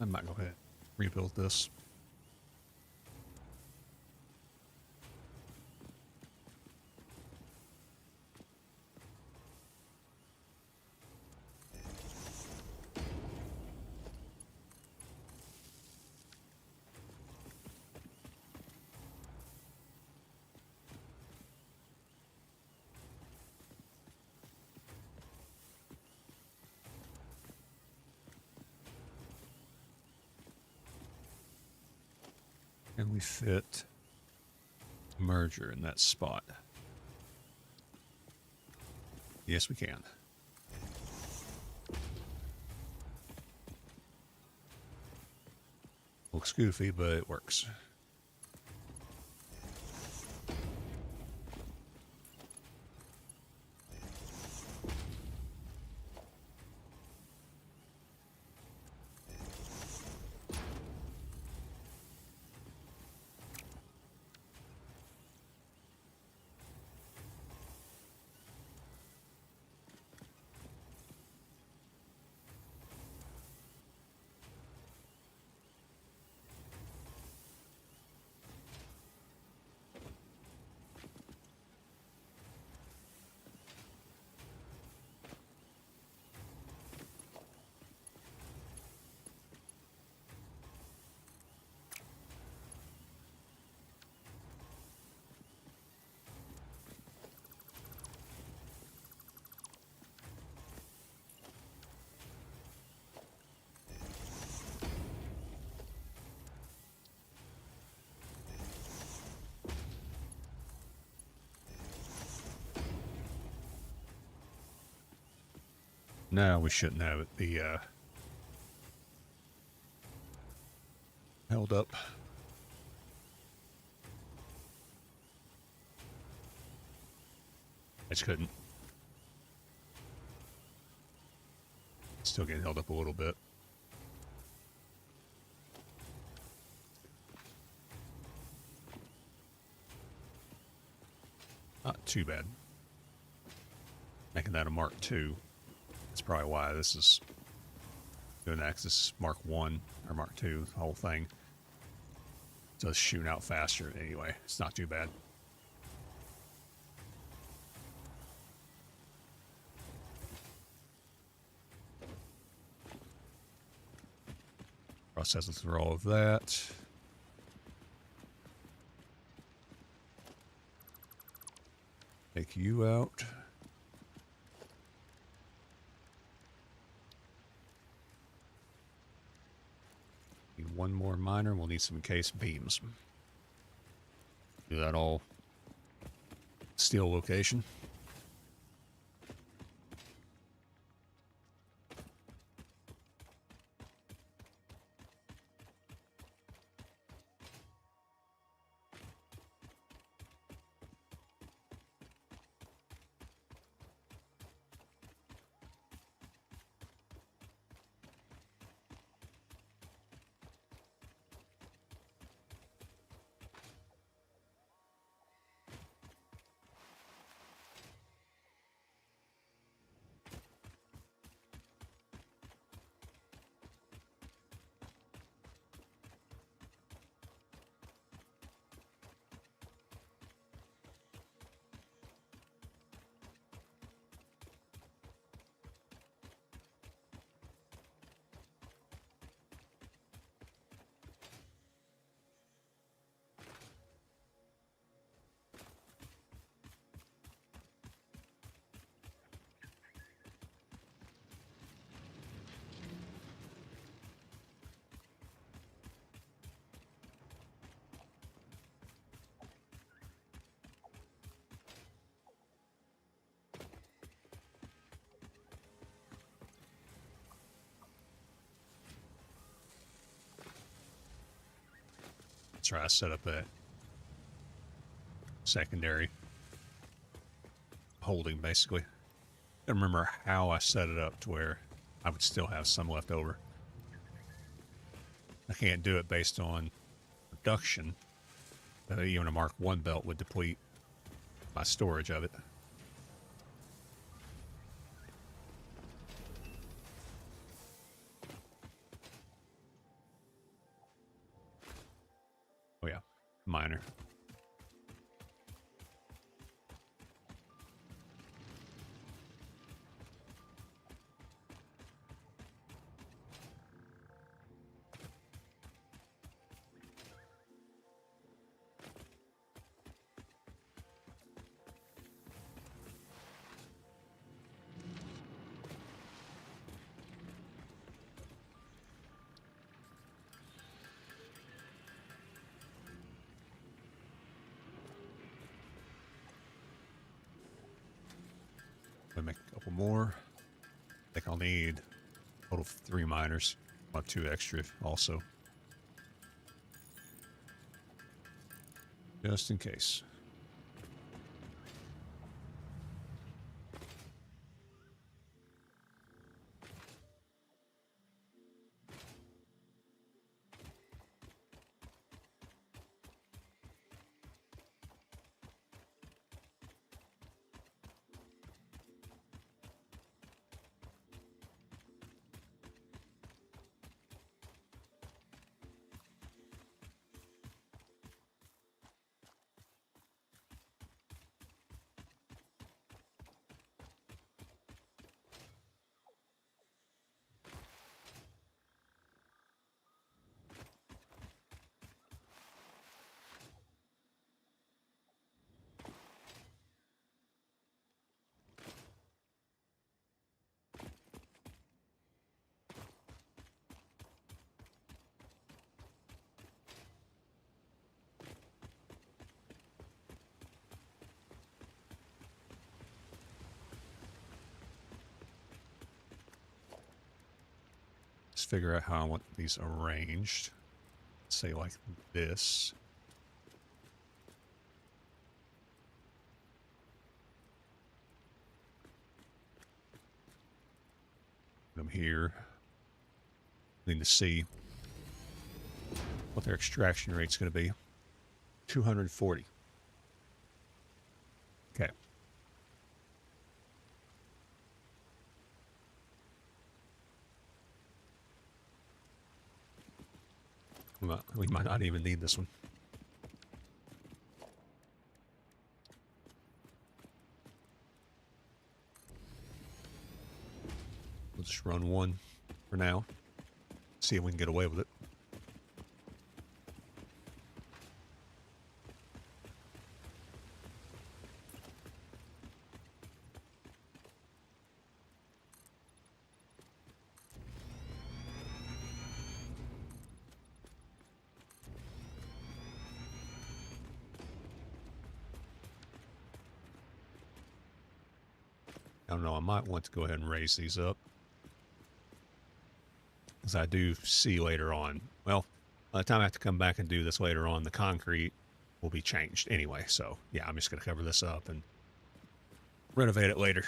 C: I might go ahead and rebuild this. Can we fit a merger in that spot? Yes, we can. Looks goofy, but it works. No, we shouldn't have it. The held up. I just couldn't. Still getting held up a little bit. Not too bad. Making that a Mark II. That's probably why this is doing that. 'Cause this is Mark I or Mark II, the whole thing. So it's shooting out faster anyway. It's not too bad. Processing through all of that. Take you out. Need one more miner, and we'll need some case beams. Do that all steel location. Try to set up a secondary holding, basically. I don't remember how I set it up to where I would still have some left over. I can't do it based on production. Even a Mark I belt would deplete my storage of it. Oh yeah, miner. Let me make a couple more. I think I'll need a total of 3 miners. About 2 extra also. Just in case. figure out how I want these arranged. Say like this. I'm here. Need to see what their extraction rate's going to be. 240. Okay. We might not even need this one. We'll just run one for now. See if we can get away with it. I don't know, I might want to go ahead and raise these up. As I do see later on. Well, by the time I have to come back and do this later on, the concrete will be changed anyway. So, yeah, I'm just going to cover this up and renovate it later.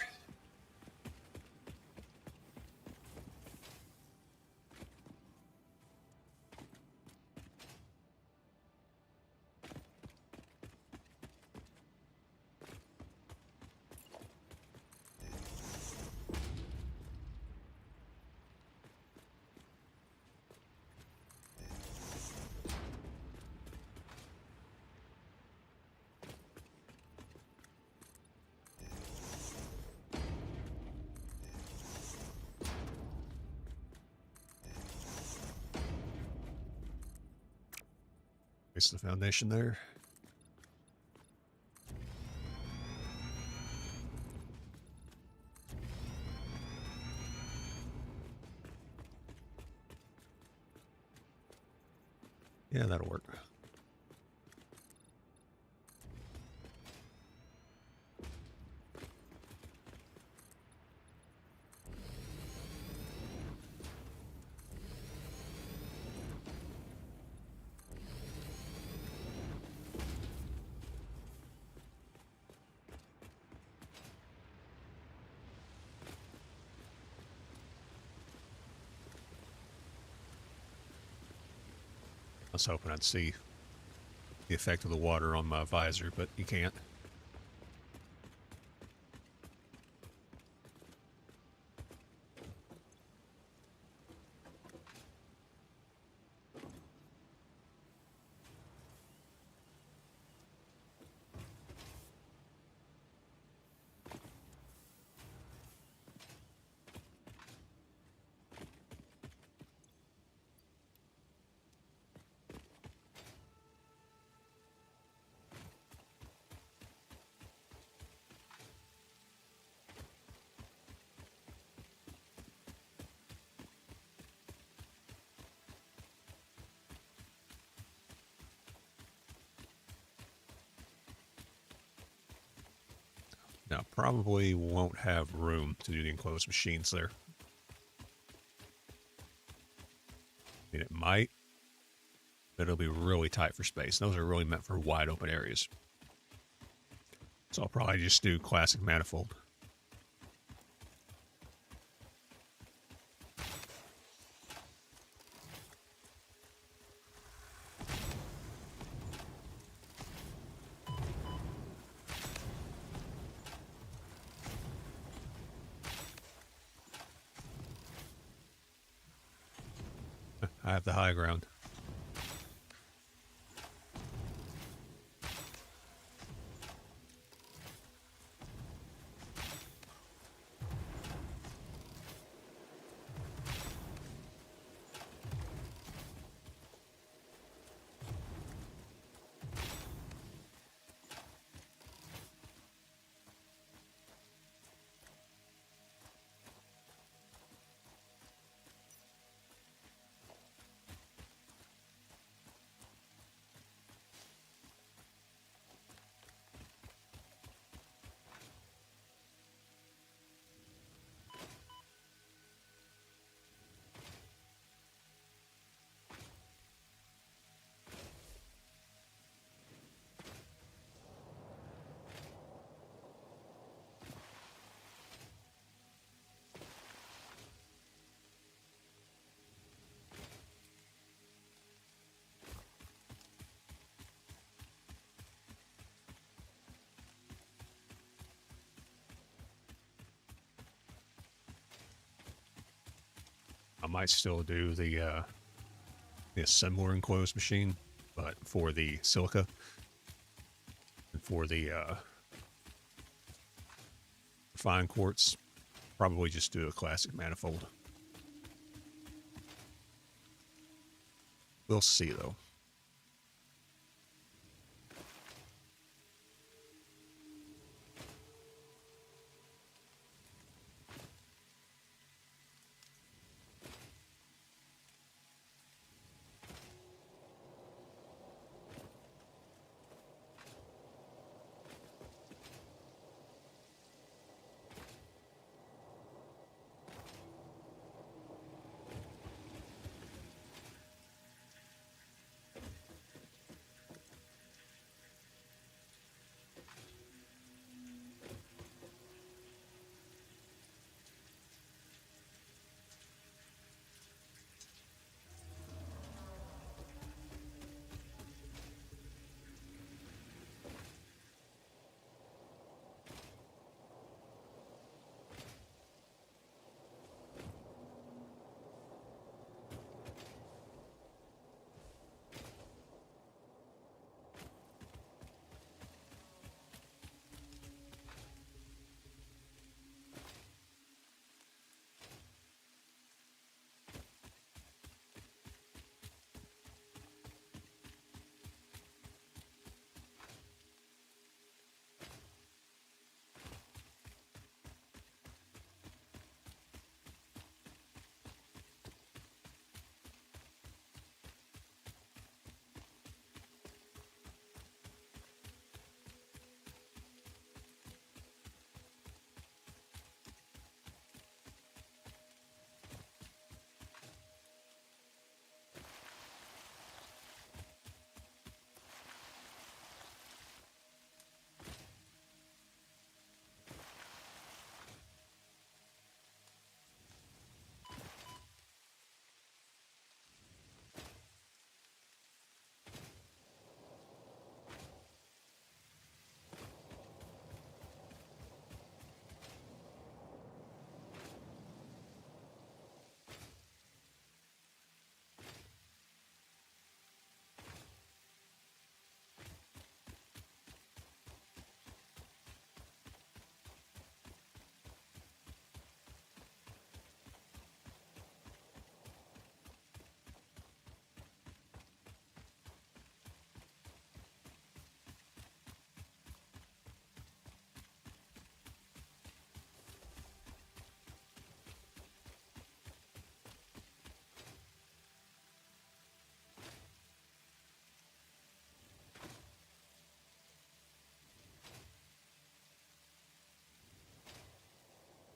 C: Place the foundation there. Yeah, that'll work. I was hoping I'd see the effect of the water on my visor, but you can't. Now, probably won't have room to do the enclosed machines there. I mean, it might, but it'll be really tight for space. Those are really meant for wide open areas. So I'll probably just do classic manifold. I have the high ground. I might still do the similar enclosed machine, but for the silica and for the fine quartz, probably just do a classic manifold. We'll see though.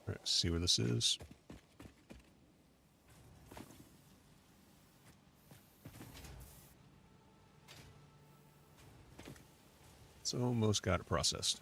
C: All right, see where this is. It's almost got it processed.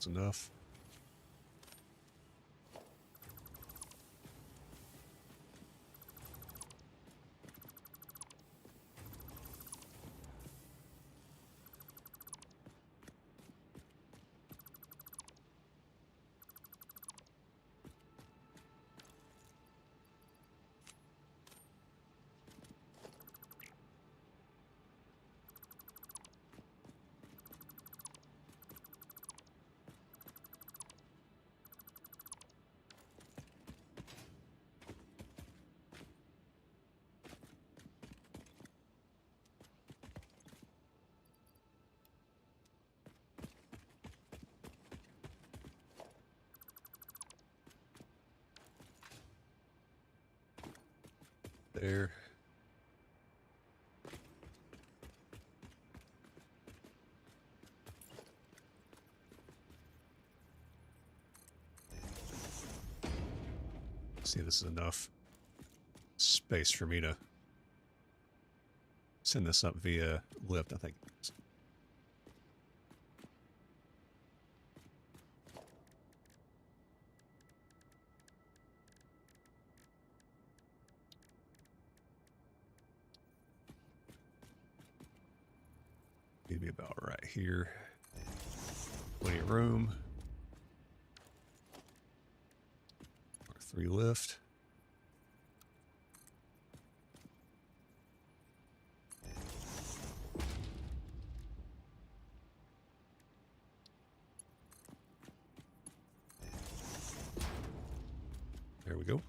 C: That's enough. there. See, this is enough space for me to send this up via lift, I think. Need to be about right here. Plenty of room. 3 lift. There we go.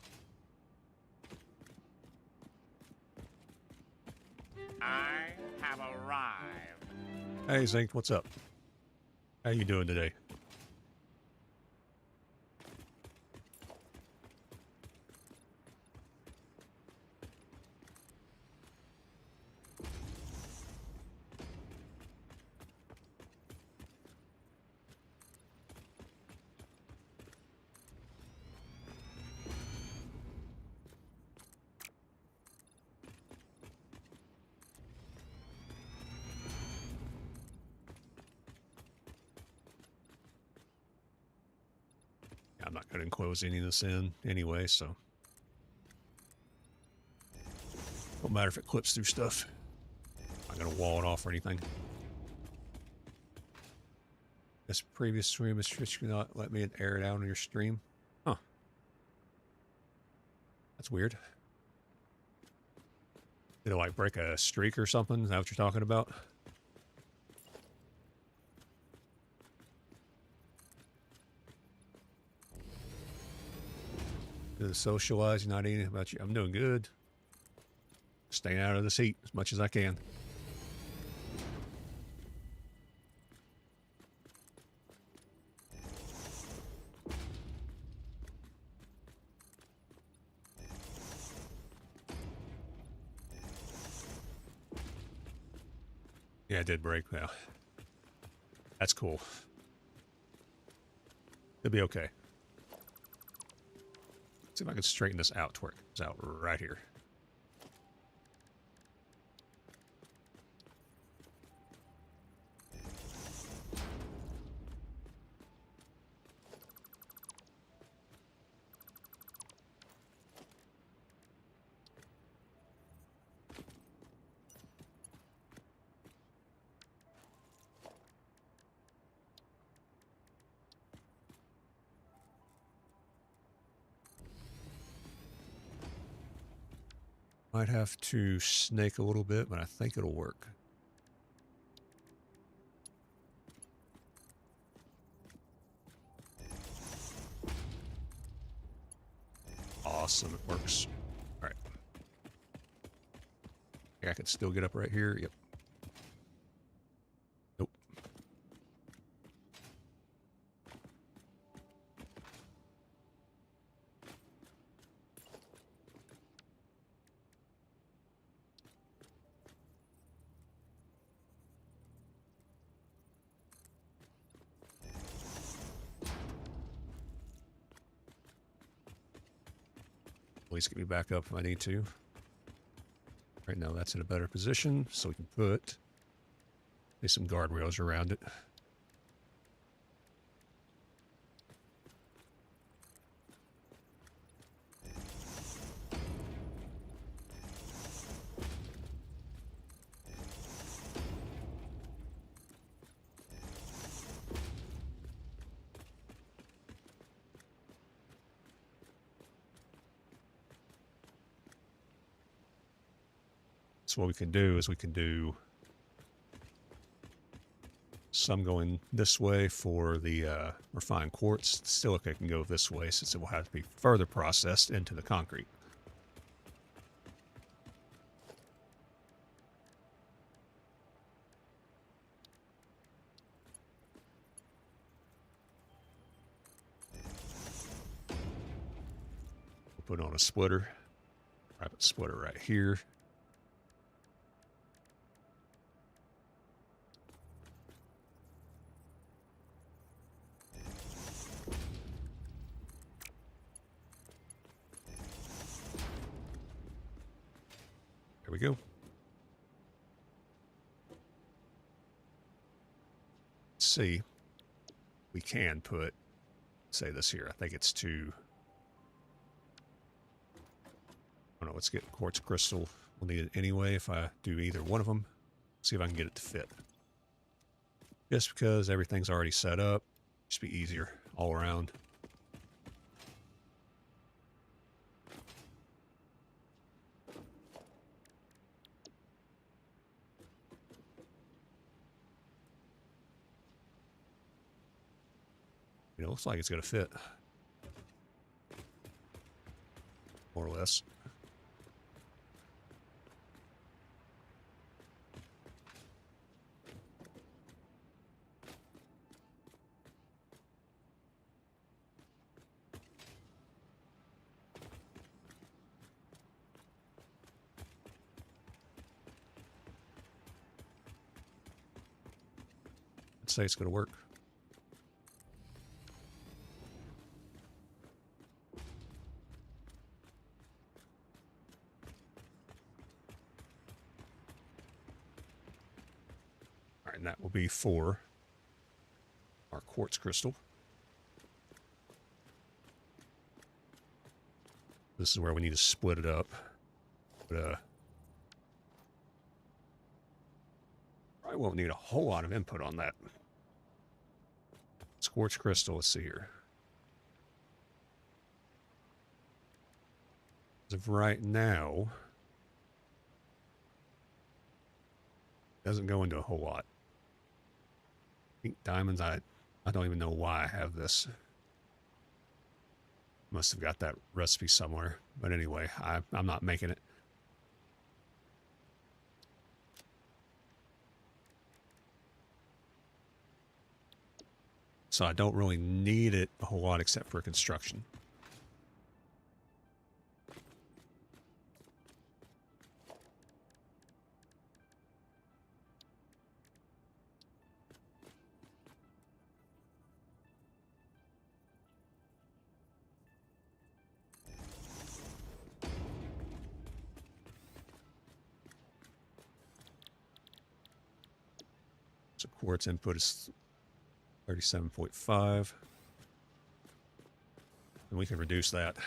F: I have arrived.
C: Hey, Zink, what's up? How you doing today? I'm not going to enclose any of this in anyway, so don't matter if it clips through stuff. I'm not going to wall it off or anything. This previous stream is Twitch not let me air it out on your stream. Huh. That's weird. Did it like break a streak or something? Is that what you're talking about? Did it socialize? Not eating about you? I'm doing good. Staying out of this heat as much as I can. Yeah, it did break. Yeah. That's cool. It'll be okay. See if I can straighten this out to where it comes out right here. Might have to snake a little bit, but I think it'll work. Awesome, it works. All right. Yeah, I can still get up right here. Yep. Nope. Please get me back up if I need to. Right now that's in a better position, so we can put some guardrails around it. So what we can do is we can do some going this way for the refined quartz. Silica can go this way since it will have to be further processed into the concrete. We'll put on a splitter. Rapid splitter right here. There we go. Let's see. We can put, say this here. I think it's to, I don't know, let's get quartz crystal. We'll need it anyway if I do either one of them. See if I can get it to fit. Just because everything's already set up, just be easier all around. You know, looks like it's going to fit. More or less. Let's say it's going to work. All right, and that will be for our quartz crystal. This is where we need to split it up. But, probably won't need a whole lot of input on that. Quartz crystal, let's see here. As of right now, doesn't go into a whole lot. Pink diamonds, I don't even know why I have this. Must have got that recipe somewhere. But anyway, I'm not making it. So I don't really need it a whole lot except for construction. So quartz input is 37.5. And we can reduce that. I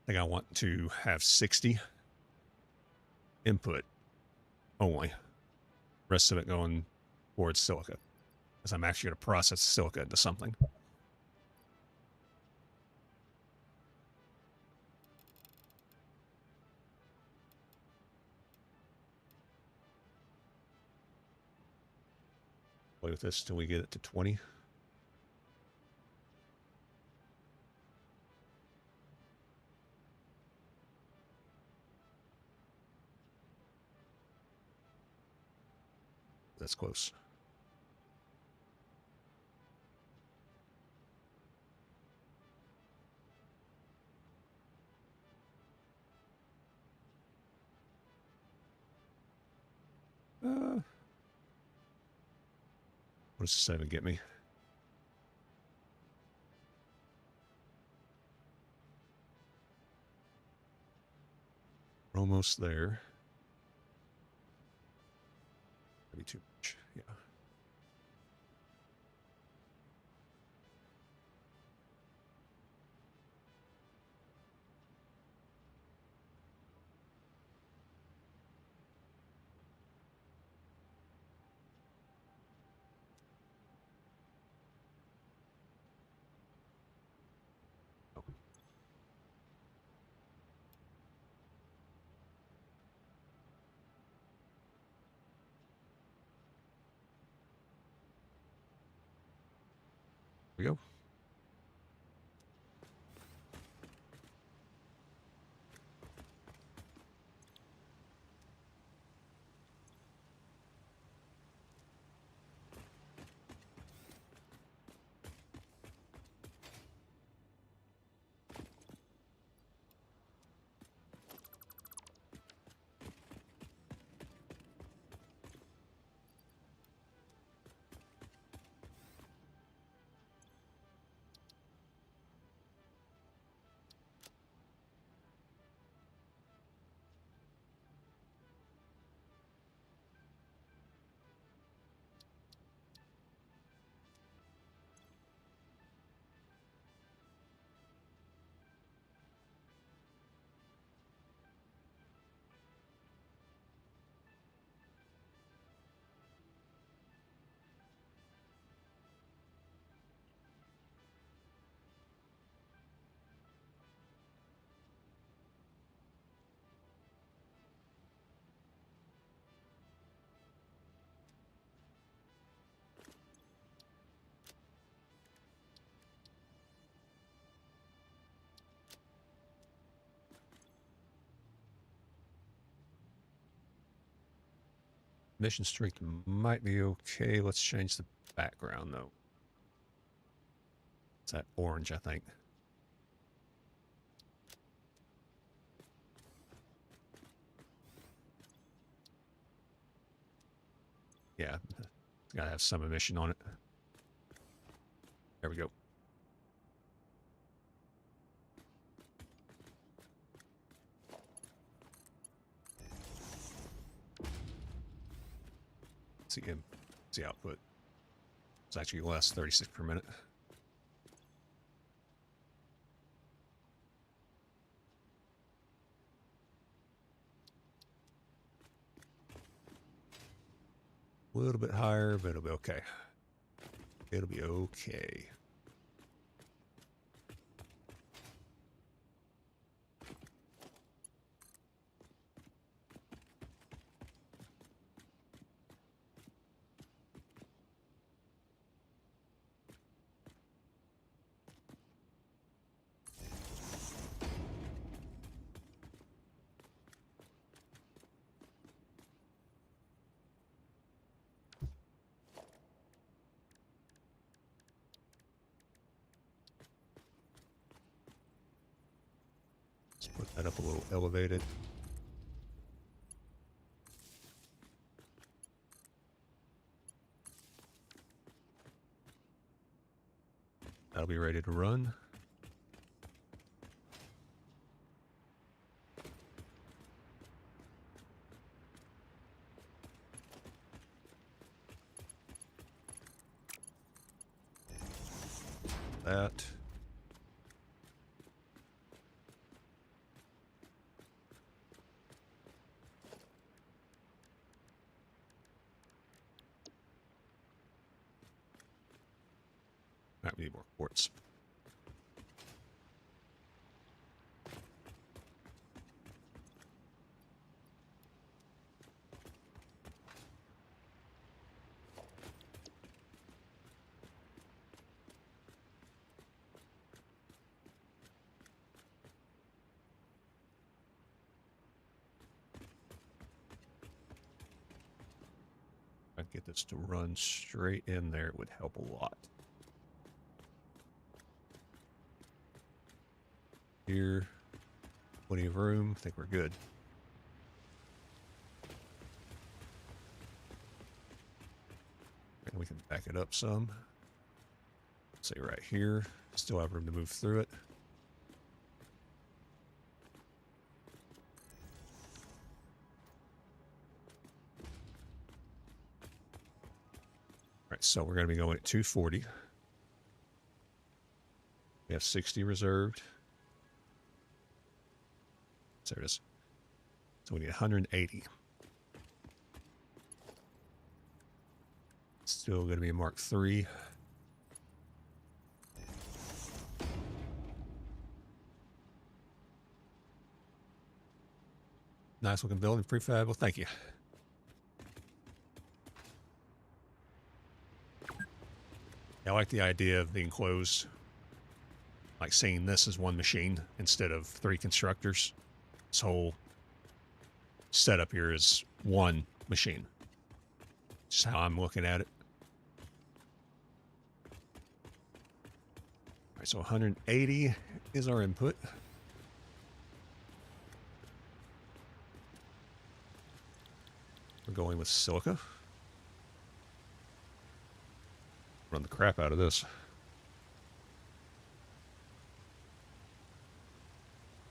C: think I want to have 60 input only. Rest of it going towards silica. Because I'm actually going to process silica into something. Play with this till we get it to 20. That's close. What does 7 get me? We're almost there. Maybe too much. Yeah. Oh. Here we go. Mission strength might be okay. Let's change the background though. It's that orange, I think. Yeah, it's gotta have some emission on it. There we go. See him. See output. It's actually less, 36 per minute. A little bit higher, but it'll be okay. It'll be okay. Let's put that up a little elevated. That'll be ready to run. That. We need more quartz. If I could get this to run straight in there, it would help a lot. Here, plenty of room. I think we're good. And we can back it up some. Say right here. Still have room to move through it. All right, so we're going to be going at 240. We have 60 reserved. So there it is. So we need 180. Still going to be a Mark III. Nice looking building, prefab. Well, thank you. I like the idea of being closed. Like seeing this as one machine instead of 3 constructors. This whole setup here is one machine. Just how I'm looking at it. All right, so 180 is our input. We're going with silica. Run the crap out of this.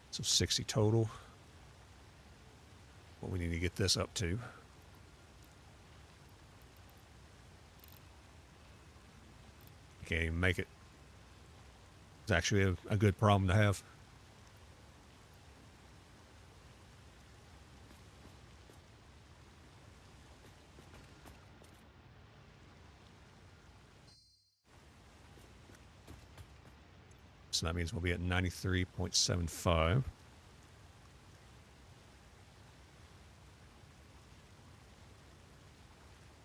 C: So 60 total. What we need to get this up to. Can't even make it. It's actually a good problem to have. So that means we'll be at 93.75.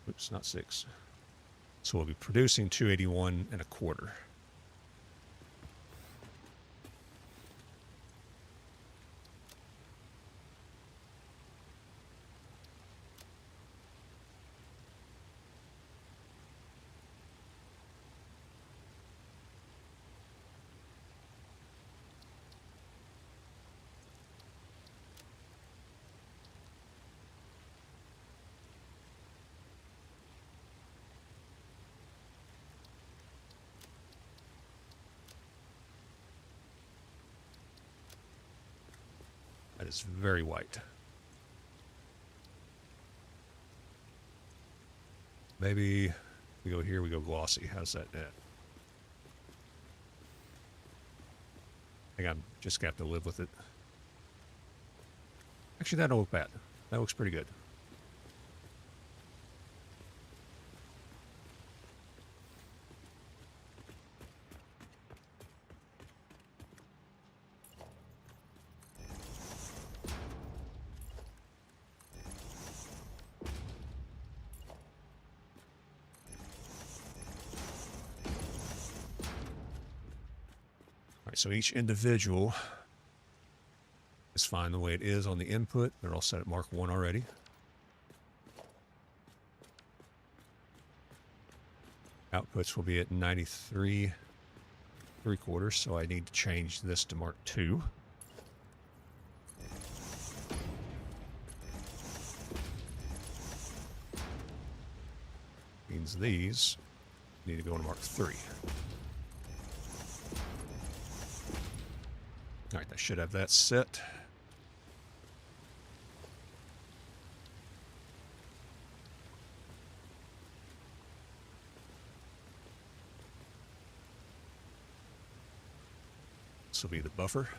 C: Oops, not 6. So we'll be producing 281 and a quarter. is very white. Maybe we go here, we go glossy. How's that net? I think I'm just going to have to live with it. Actually, that don't look bad. That looks pretty good. So each individual is fine the way it is on the input. They're all set at Mark 1 already. Outputs will be at 93 3/4, so I need to change this to Mark 2. Means these need to go to Mark 3. All right, I should have that set. This will be the buffer.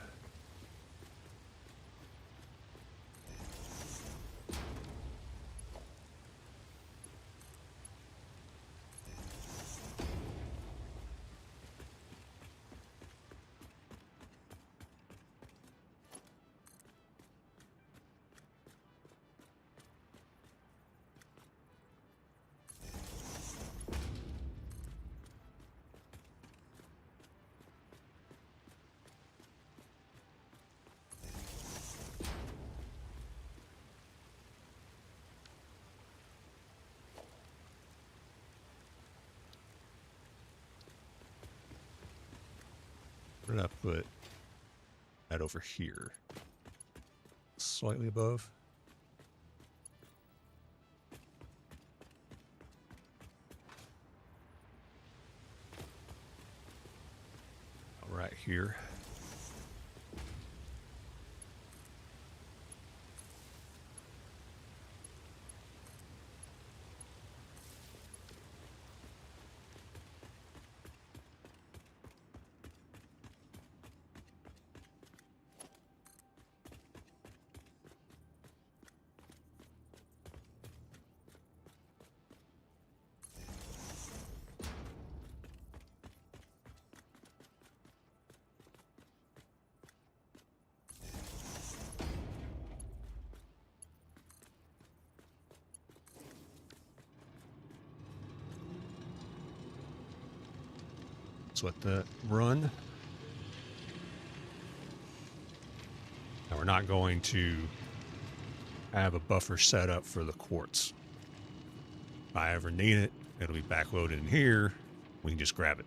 C: Where did I put that over here? Slightly above. Right here. Let's let that run. Now we're not going to have a buffer set up for the quartz. If I ever need it, it'll be backloaded in here. We can just grab it.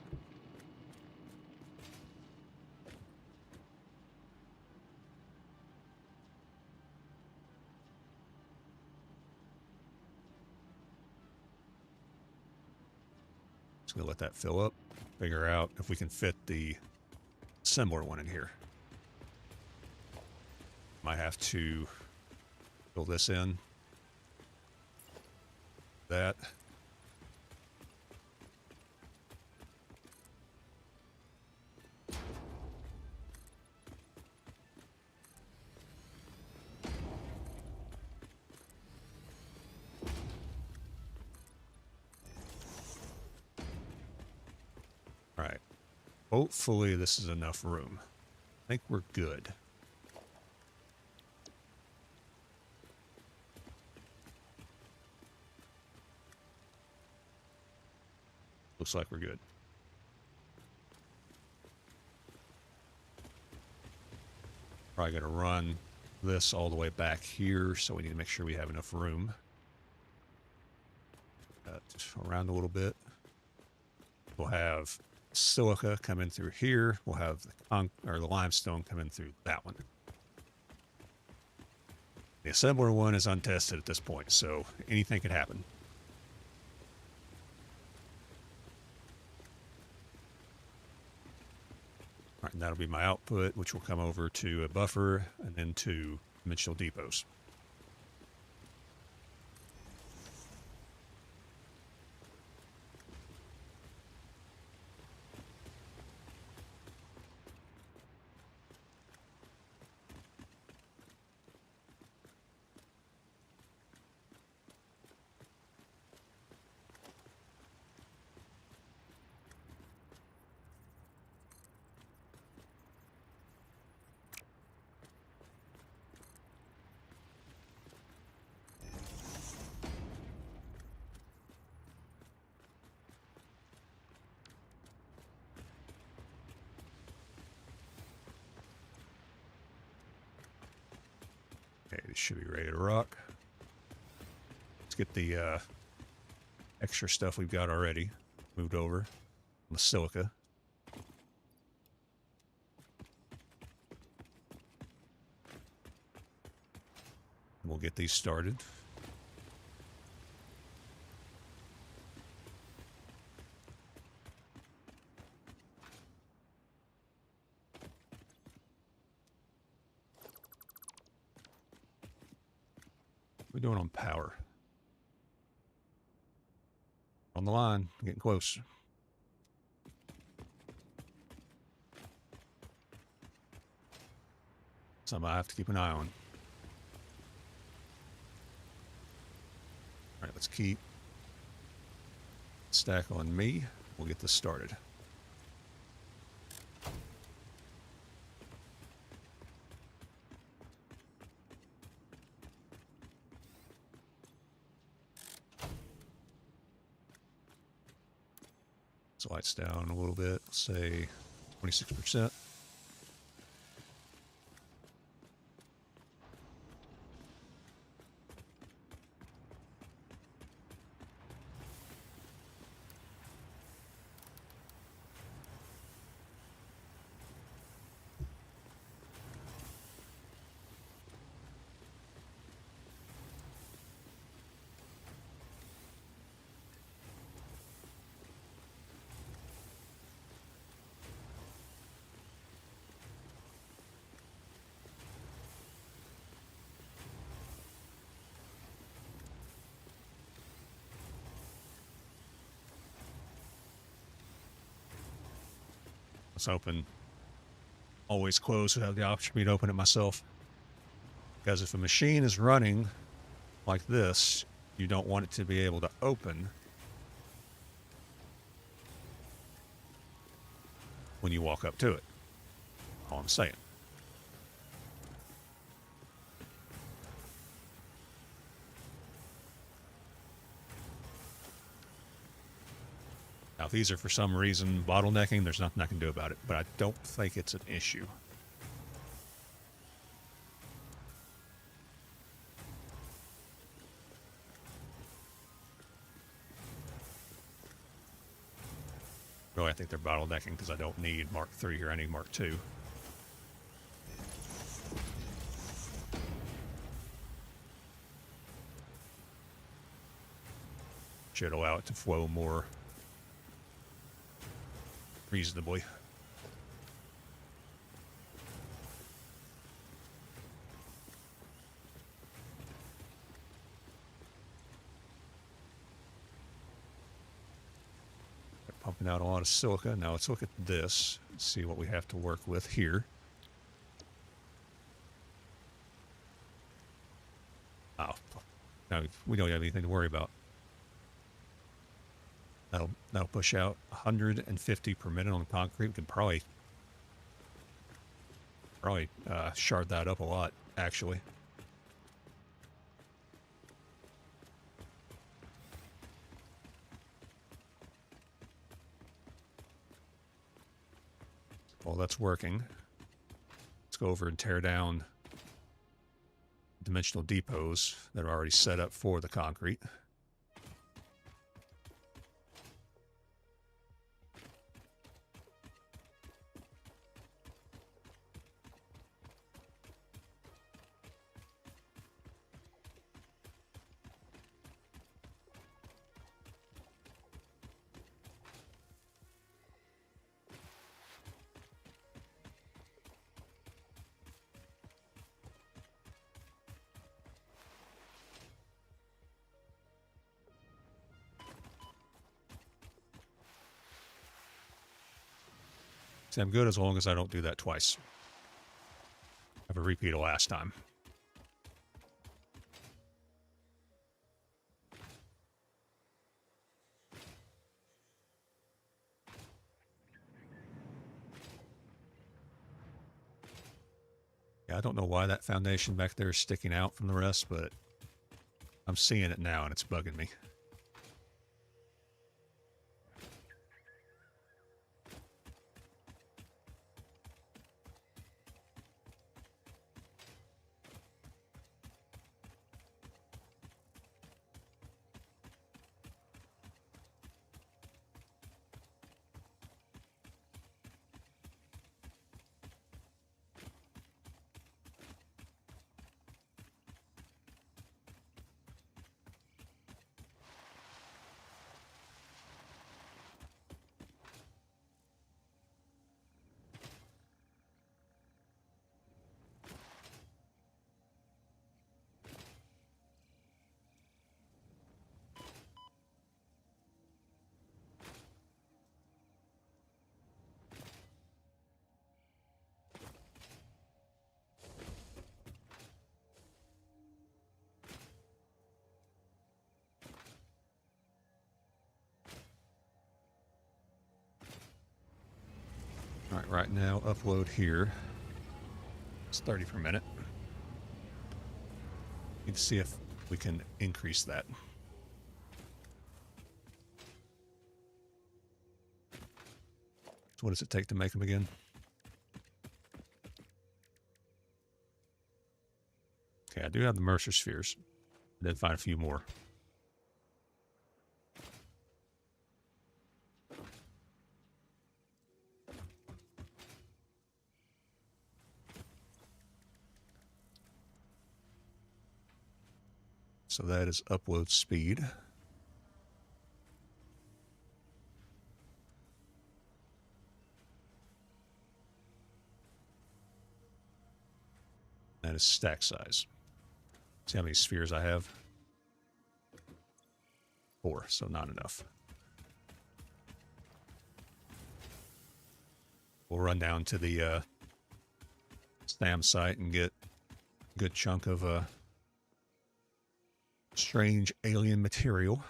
C: Just gonna let that fill up. Figure out if we can fit the similar one in here. Might have to fill this in. That. All right. Hopefully this is enough room. I think we're good. Looks like we're good. Probably going to run this all the way back here, so we need to make sure we have enough room. Around a little bit. We'll have silica come in through here. We'll have the limestone come in through that one. The assembler one is untested at this point, so anything could happen. All right, and that'll be my output, which will come over to a buffer and then to dimensional depots. Okay, this should be ready to rock. Let's get the extra stuff we've got already moved over. The silica. And we'll get these started. What are we doing on power? On the line, getting close. Something I have to keep an eye on. All right, let's keep stack on me. We'll get this started. So lights down a little bit, say 26%. I was hoping always close would have the option for me to open it myself. Because if a machine is running like this, you don't want it to be able to open when you walk up to it. All I'm saying. Now, if these are for some reason bottlenecking, there's nothing I can do about it, but I don't think it's an issue. Really, I think they're bottlenecking because I don't need Mark III here, I need Mark II. Should allow it to flow more reasonably. They're pumping out a lot of silica. Now let's look at this, see what we have to work with here. Oh, no, we don't have anything to worry about. That'll push out 150 per minute on the concrete. We can probably shard that up a lot, actually. Well, that's working. Let's go over and tear down dimensional depots that are already set up for the concrete. See, I'm good as long as I don't do that twice. Have a repeat of last time. Yeah, I don't know why that foundation back there is sticking out from the rest, but I'm seeing it now and it's bugging me. All right, right now, upload here. It's 30 per minute. Need to see if we can increase that. So what does it take to make them again? Okay, I do have the Mercer spheres. I did find a few more. So that is upload speed. That is stack size. See how many spheres I have? 4, so not enough. We'll run down to the SAM site and get a good chunk of strange alien material.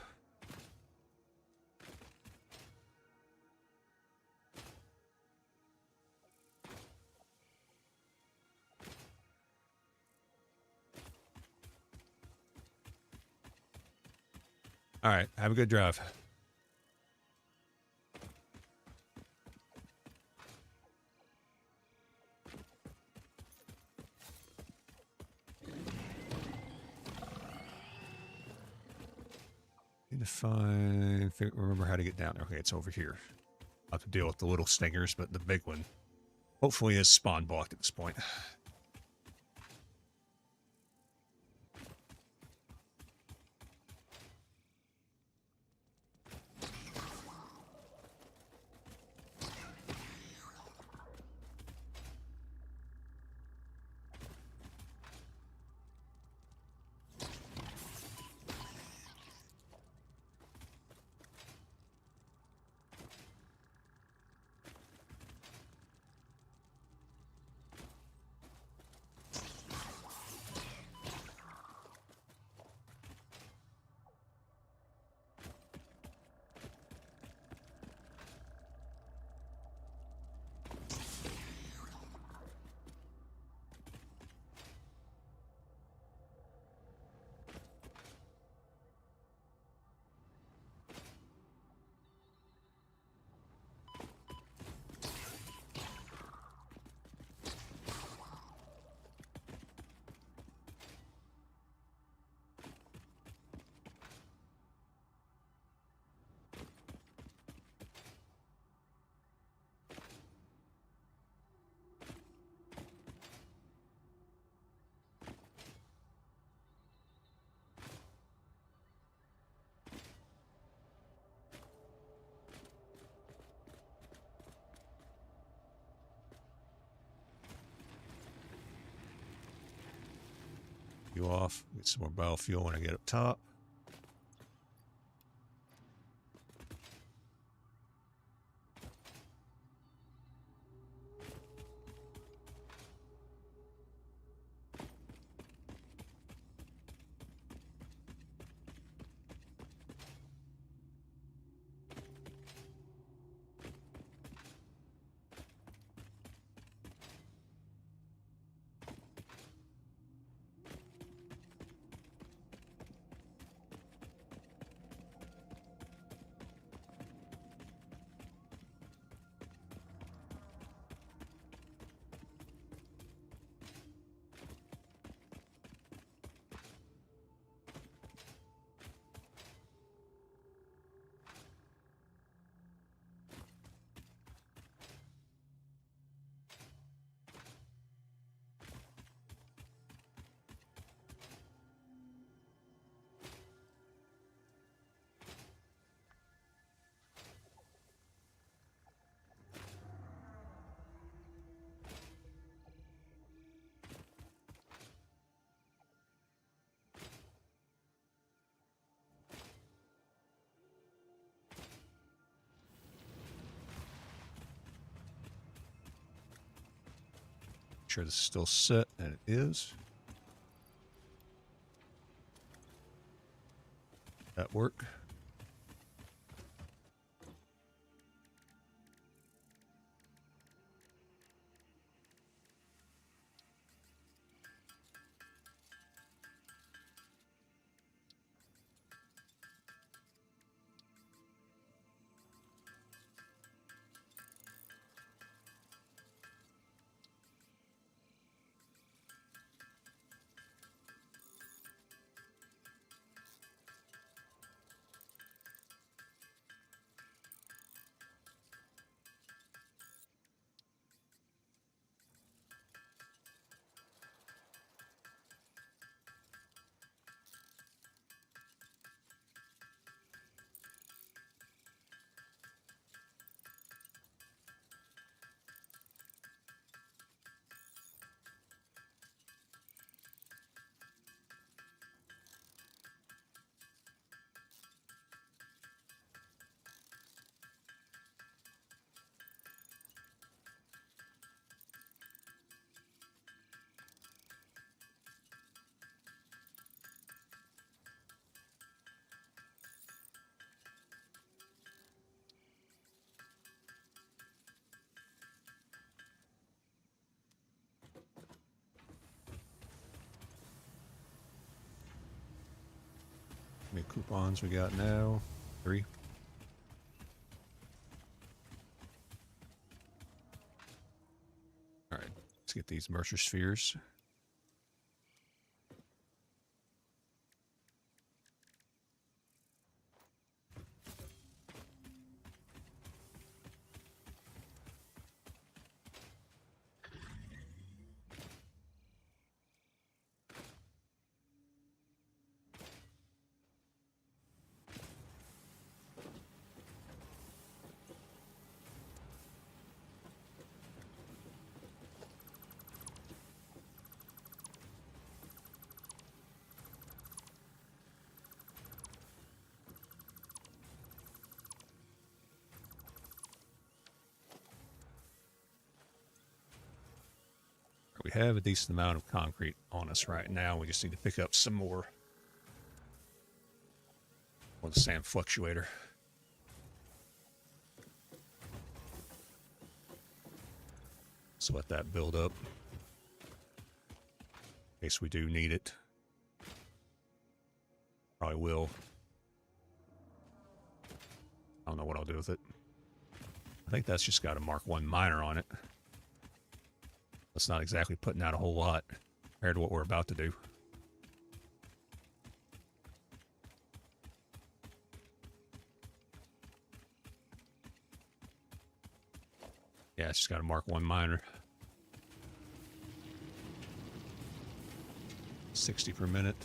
C: All right, have a good drive. Need to remember how to get down there. Okay, it's over here. I'll have to deal with the little stingers, but the big one hopefully is spawn blocked at this point. You off. Get some more biofuel when I get up top. sure this is still set, and it is. That work? How many coupons we got now? 3. All right, let's get these Mercer spheres. We have a decent amount of concrete on us right now. We just need to pick up some more. Or the sand fluctuator. So let that build up. In case we do need it. Probably will. I don't know what I'll do with it. I think that's just got a Mark 1 miner on it. That's not exactly putting out a whole lot compared to what we're about to do. Yeah, it's just got a Mark 1 miner. 60 per minute.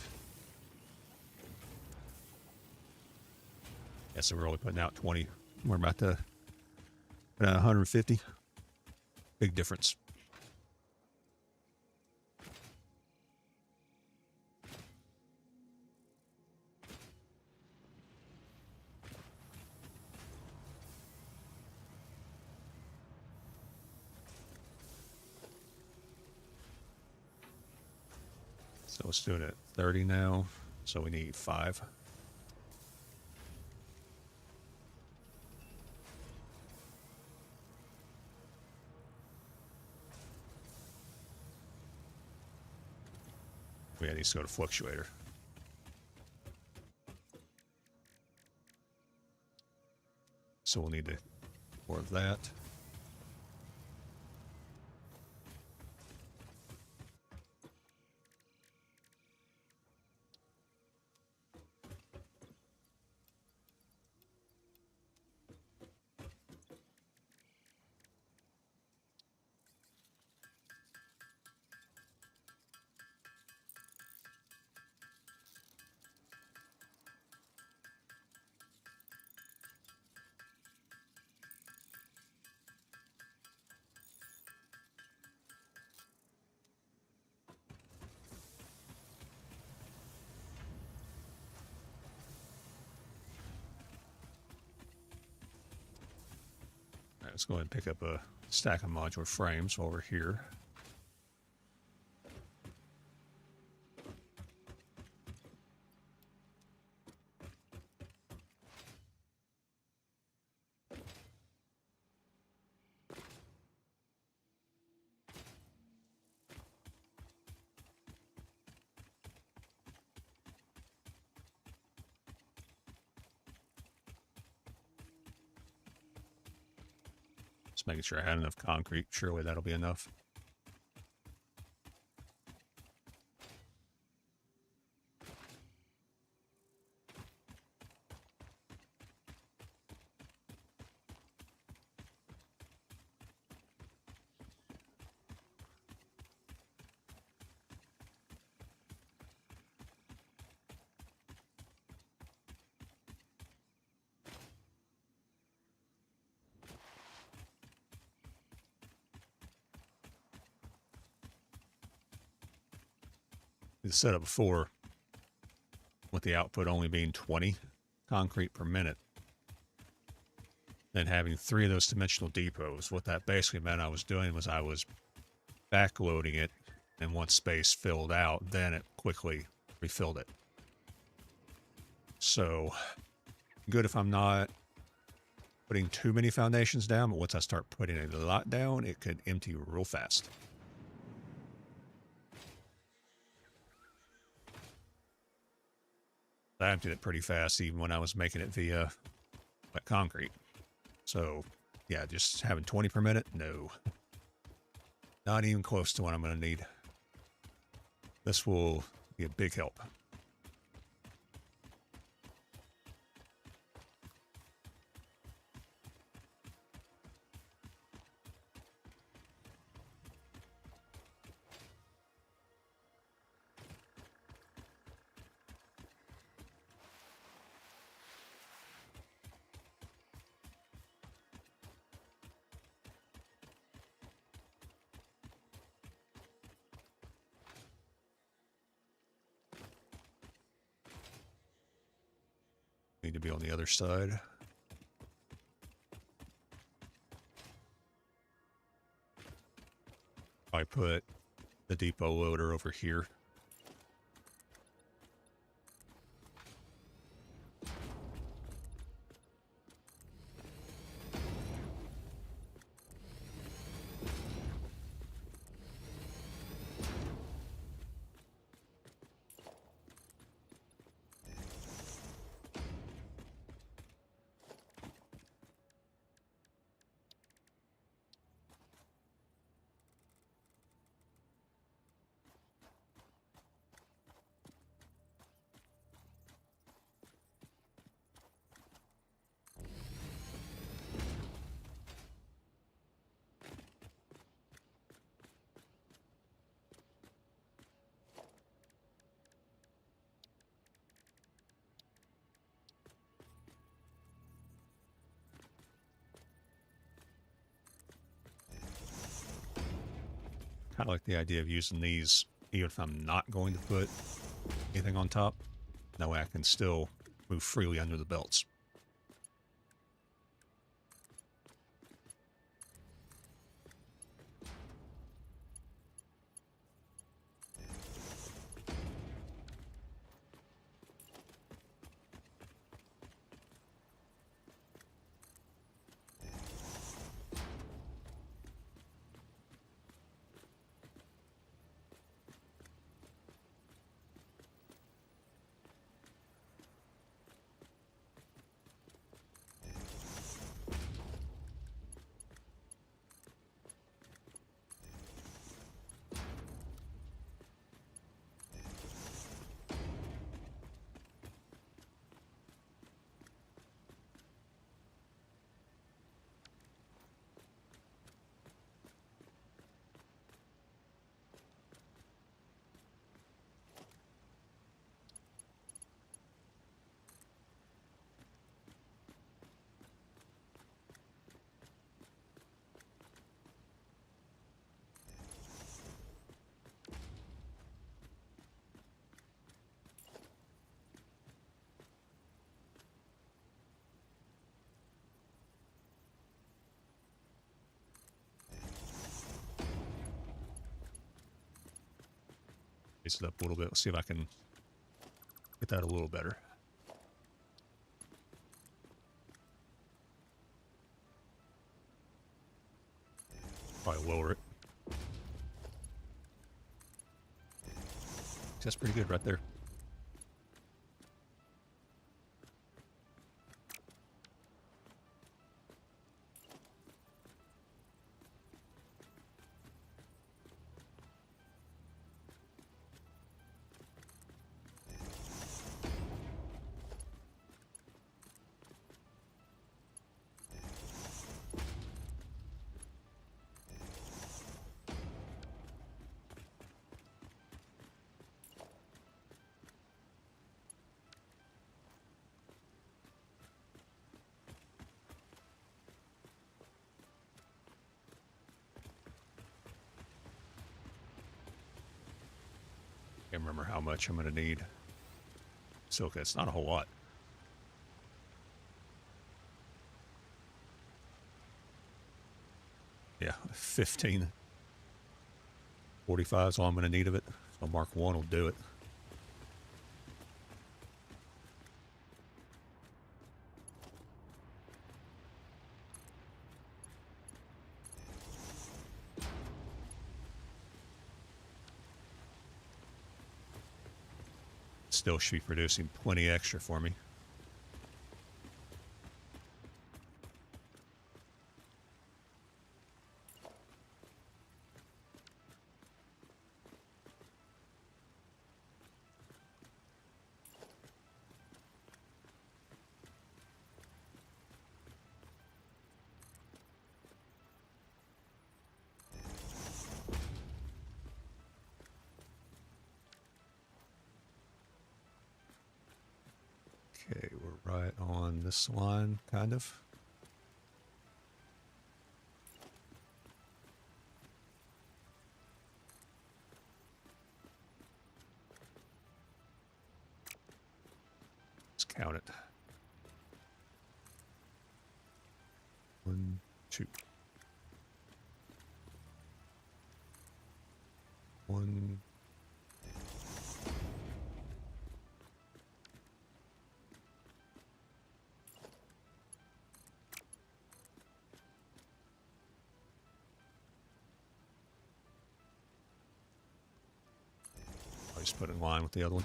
C: Yeah, so we're only putting out 20. We're about to put out 150. Big difference. So let's do it at 30 now. So we need 5. We need to go to fluctuator. So we'll need to more of that. Let's go ahead and pick up a stack of modular frames while we're here. Just making sure I had enough concrete. Surely that'll be enough. The setup before, with the output only being 20 concrete per minute, and having 3 of those dimensional depots. What that basically meant I was doing was I was backloading it, and once space filled out, then it quickly refilled it. So, good if I'm not putting too many foundations down, but once I start putting a lot down, it could empty real fast. I emptied it pretty fast even when I was making it via wet concrete. So, yeah, just having 20 per minute? No. Not even close to what I'm going to need. This will be a big help. Need to be on the other side. I put the depot loader over here. Kind of like the idea of using these, even if I'm not going to put anything on top. That way I can still move freely under the belts. Raise it up a little bit. Let's see if I can get that a little better. Probably lower it. That's pretty good right there. Can't remember how much I'm going to need. So, okay, it's not a whole lot. Yeah, 15. 45 is all I'm going to need of it. So Mark 1 will do it. Still should be producing plenty extra for me. Okay, we're right on this line, kind of. Let's count it. 1, 2. 1. I'll just put it in line with the other one.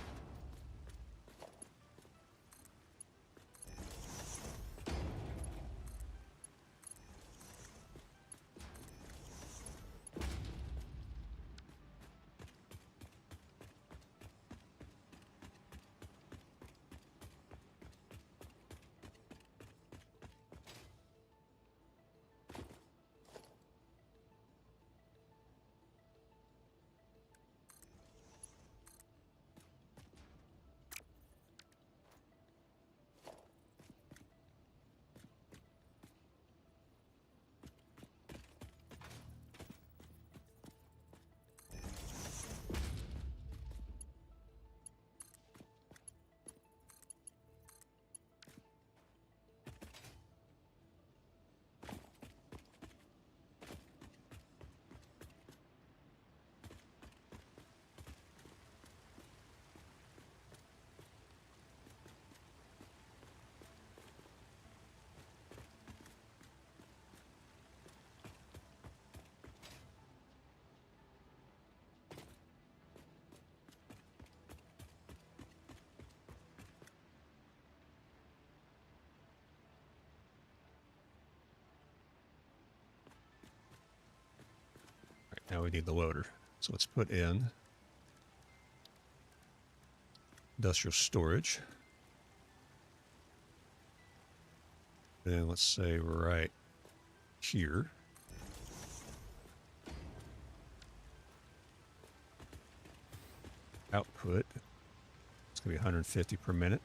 C: Now we need the loader. So let's put in industrial storage. Then let's say right here. Output. It's going to be 150 per minute.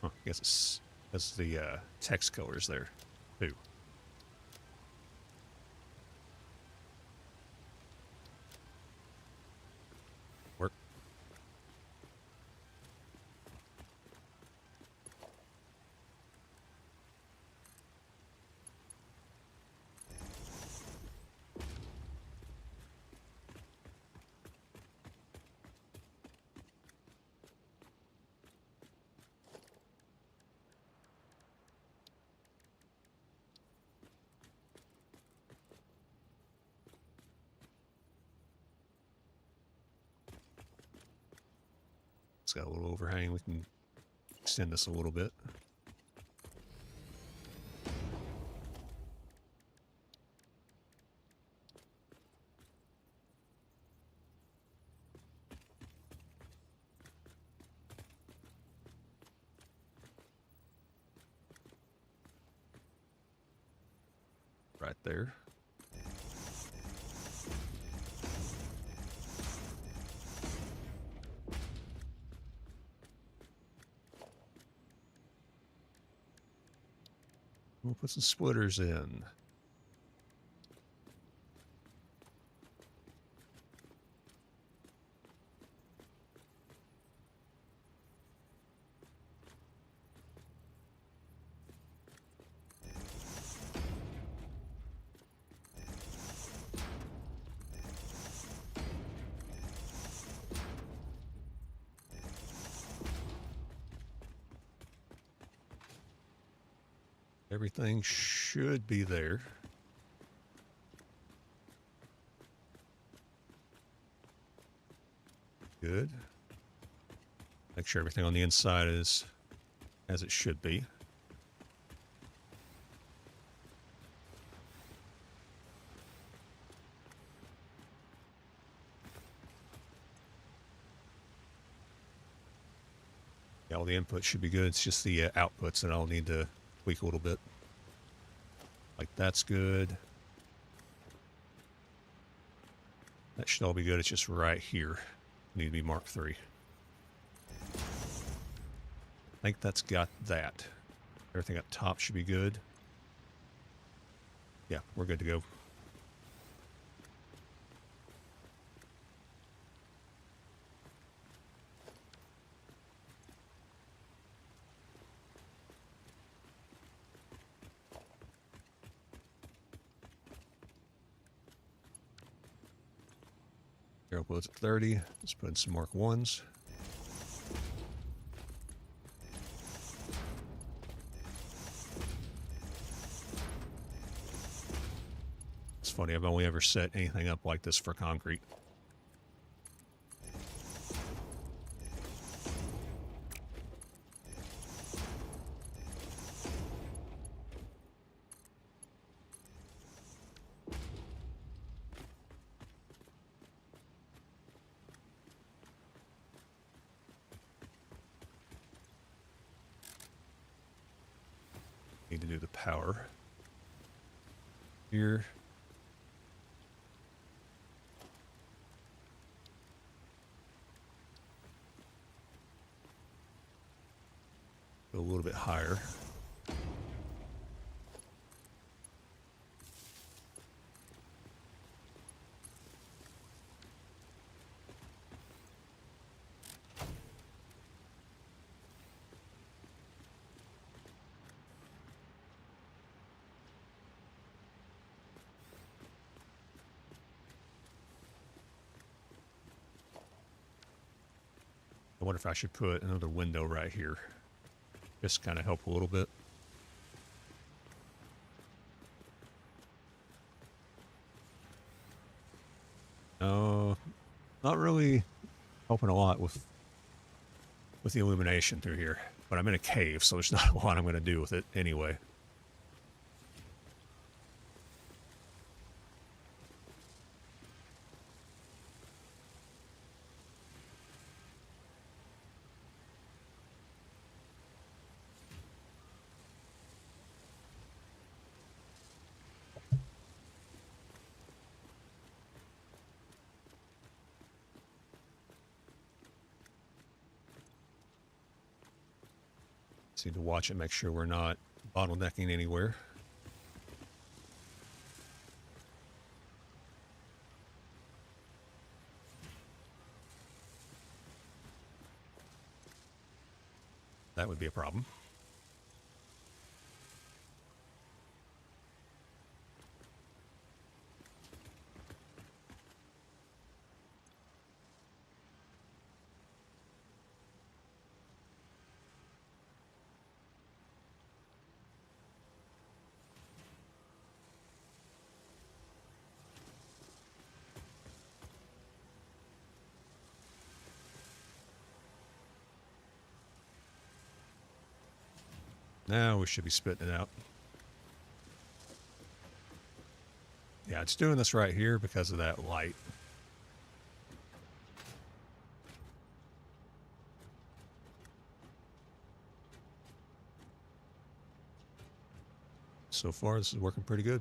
C: Huh, I guess it's because the text colors there, too. Work. It's got a little overhang. We can extend this a little bit. right there. We'll put some splitters in. Everything should be there. Good. Make sure everything on the inside is as it should be. Yeah, all the inputs should be good. It's just the outputs that I'll need to tweak a little bit. Like that's good. That should all be good. It's just right here. Need to be Mark III. I think that's got that. Everything up top should be good. Yeah, we're good to go. Arrow bullets at 30. Let's put in some Mark 1s. It's funny, I've only ever set anything up like this for concrete. Need to do the power here. Go a little bit higher. I wonder if I should put another window right here. Just kind of help a little bit. No, not really helping a lot with the illumination through here. But I'm in a cave, so there's not a lot I'm going to do with it anyway. Just need to watch it, make sure we're not bottlenecking anywhere. That would be a problem. Now we should be spitting it out. Yeah, it's doing this right here because of that light. So far, this is working pretty good.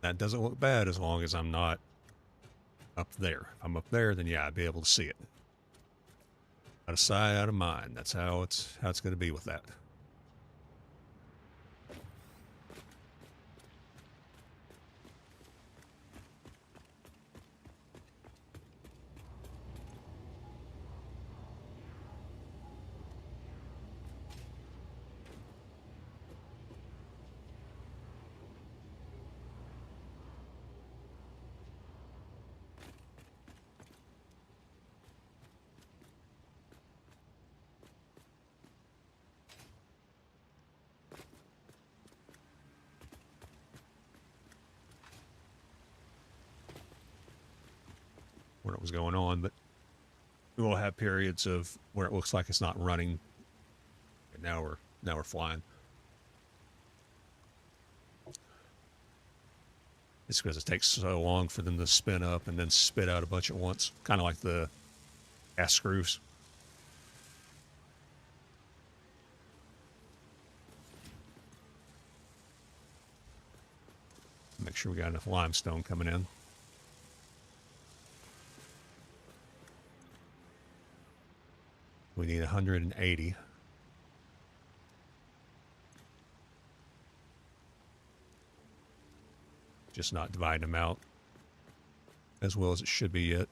C: That doesn't look bad as long as I'm not up there. If I'm up there, then yeah, I'd be able to see it. Out of sight, out of mind. That's how it's going to be with that. What was going on, but we will have periods of where it looks like it's not running. And now we're flying. It's because it takes so long for them to spin up and then spit out a bunch at once, kind of like the gas screws. Make sure we got enough limestone coming in. We need 180. Just not dividing them out as well as it should be yet.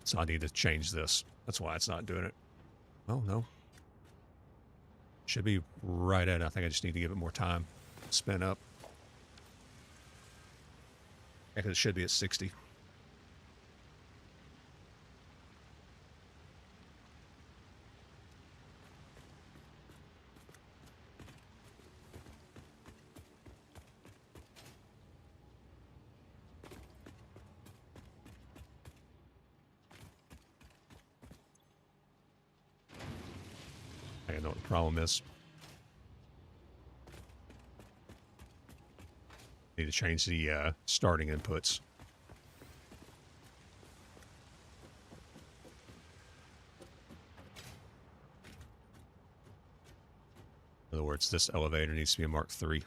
C: So I need to change this. That's why it's not doing it. Oh, no. Should be right at it. I think I just need to give it more time. Spin up. Yeah, because it should be at 60. I know what the problem is. Need to change the starting inputs. In other words, this elevator needs to be a Mark III.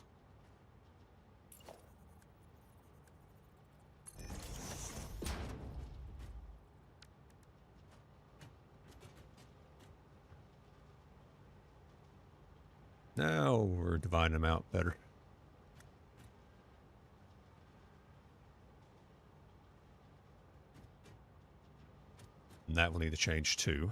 C: Now we're dividing them out better. And that will need to change too.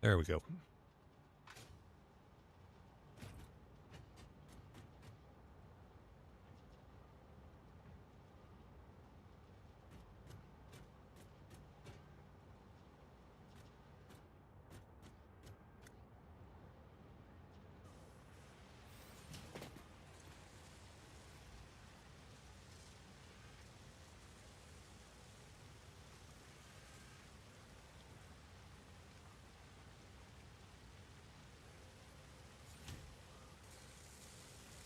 C: There we go.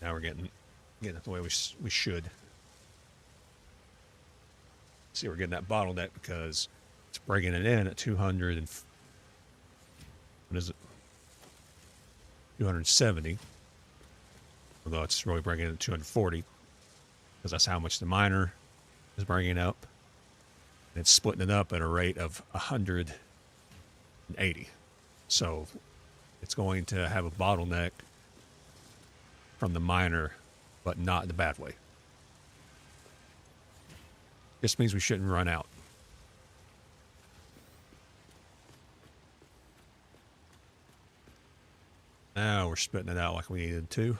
C: Now we're getting it the way we should. See, we're getting that bottleneck because it's bringing it in at 200 and what is it? 270. Although it's really bringing it at 240 because that's how much the miner is bringing up. And it's splitting it up at a rate of 180. So it's going to have a bottleneck from the miner, but not in the bad way. This means we shouldn't run out. Now we're spitting it out like we needed to.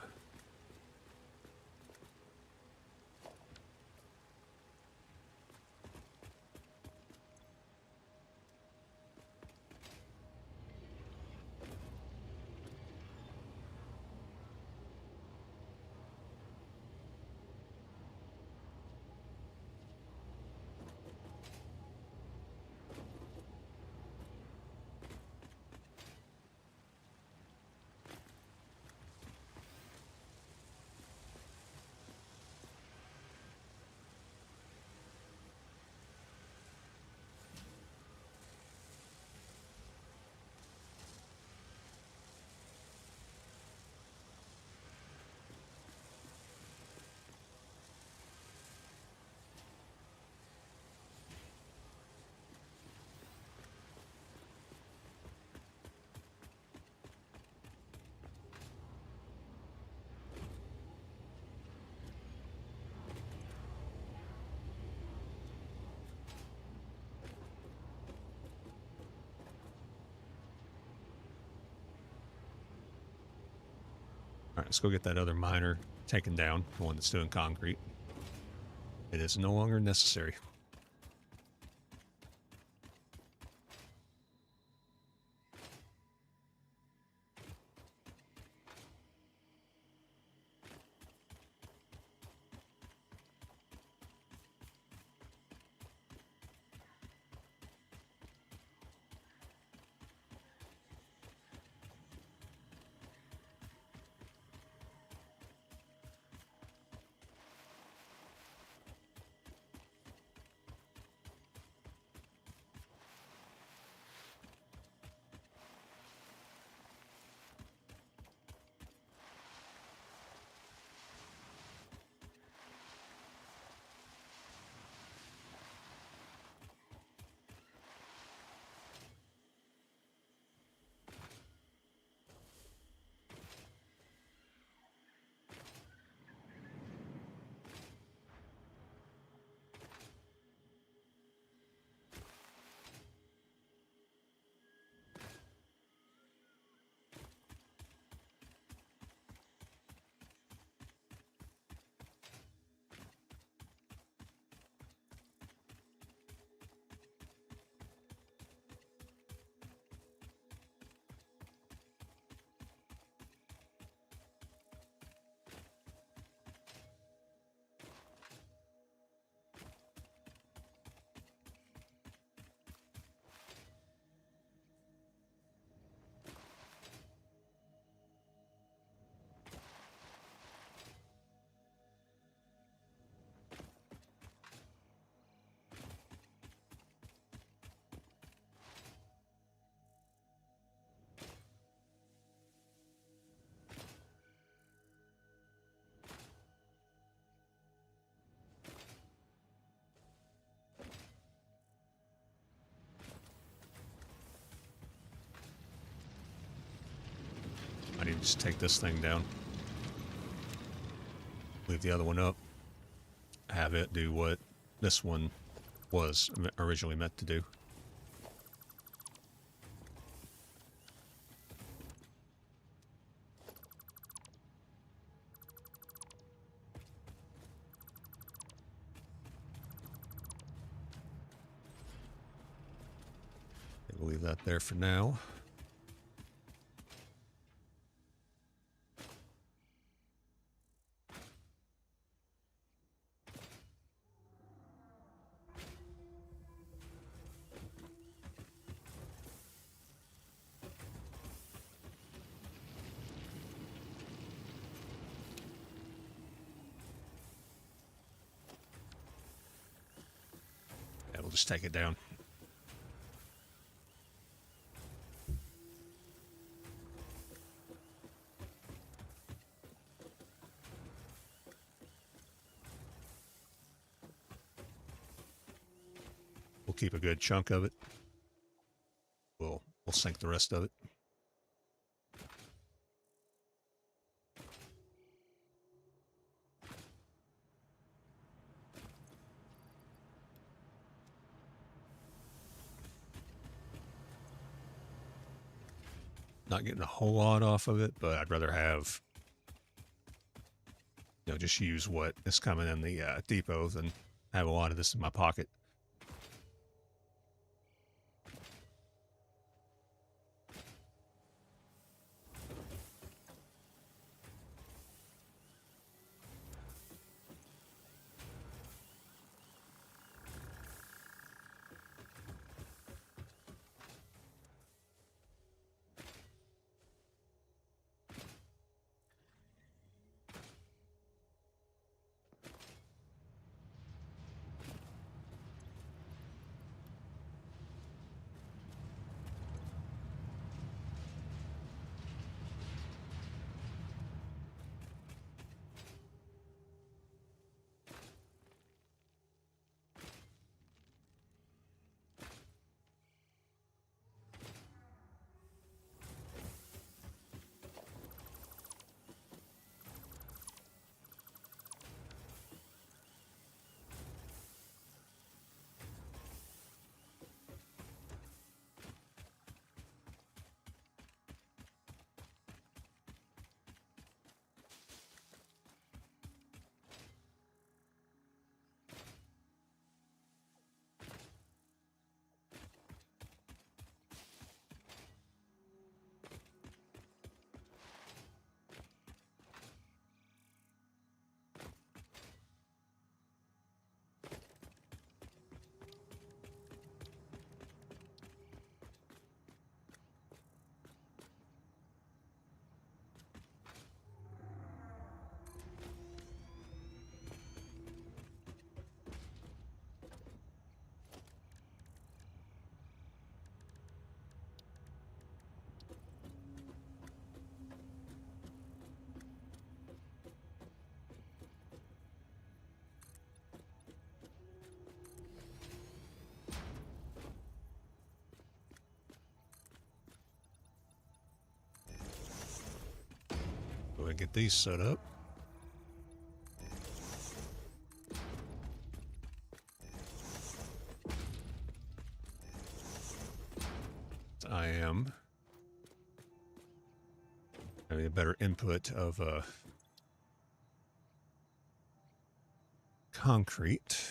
C: right, let's go get that other miner taken down, the one that's doing concrete. It is no longer necessary. I need to just take this thing down. Leave the other one up. Have it do what this one was originally meant to do. We'll leave that there for now. Yeah, we'll just take it down. We'll keep a good chunk of it. We'll sink the rest of it. Not getting a whole lot off of it, but I'd rather have, just use what is coming in the depot than have a lot of this in my pocket. gonna get these set up. I am having a better input of concrete.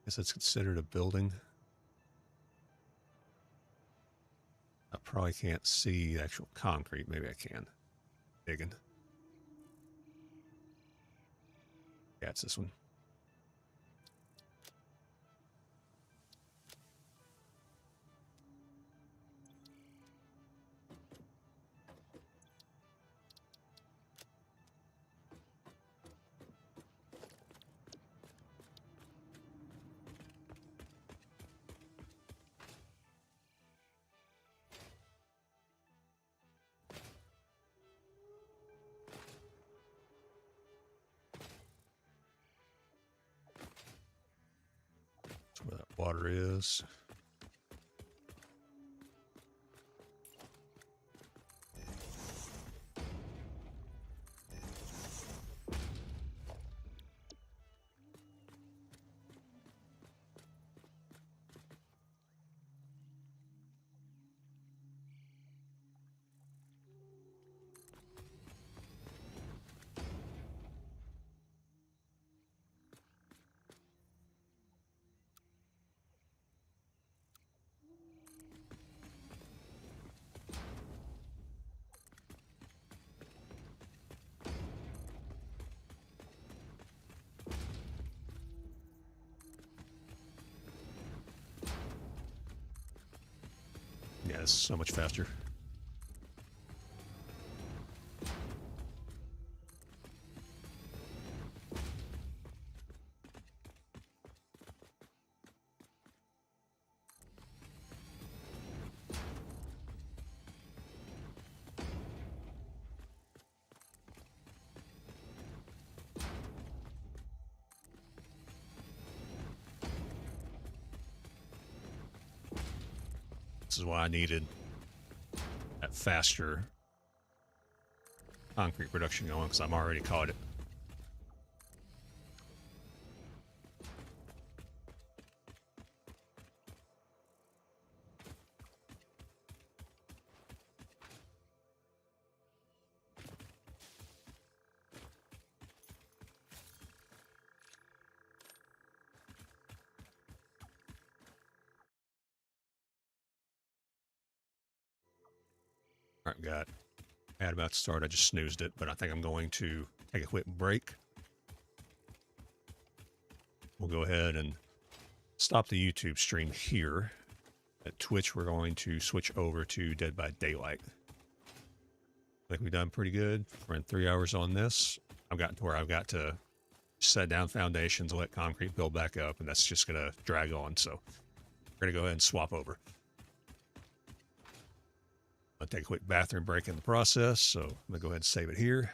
C: Guess it's considered a building. I probably can't see actual concrete. Maybe I can. Digging. Yeah, it's this one. That's where that water is. Yeah, it's so much faster. This is why I needed that faster concrete production going, because I'm already caught it. All right, got ad about to start. I just snoozed it, but I think I'm going to take a quick break. We'll go ahead and stop the YouTube stream here. At Twitch, we're going to switch over to Dead by Daylight. I think we've done pretty good. We're in 3 hours on this. I've gotten to where I've got to set down foundations, let concrete build back up, and that's just going to drag on. So we're going to go ahead and swap over. I'll take a quick bathroom break in the process, so I'm going to go ahead and save it here.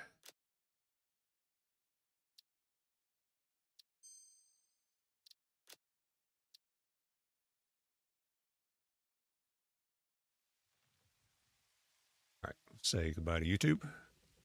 C: say goodbye to YouTube.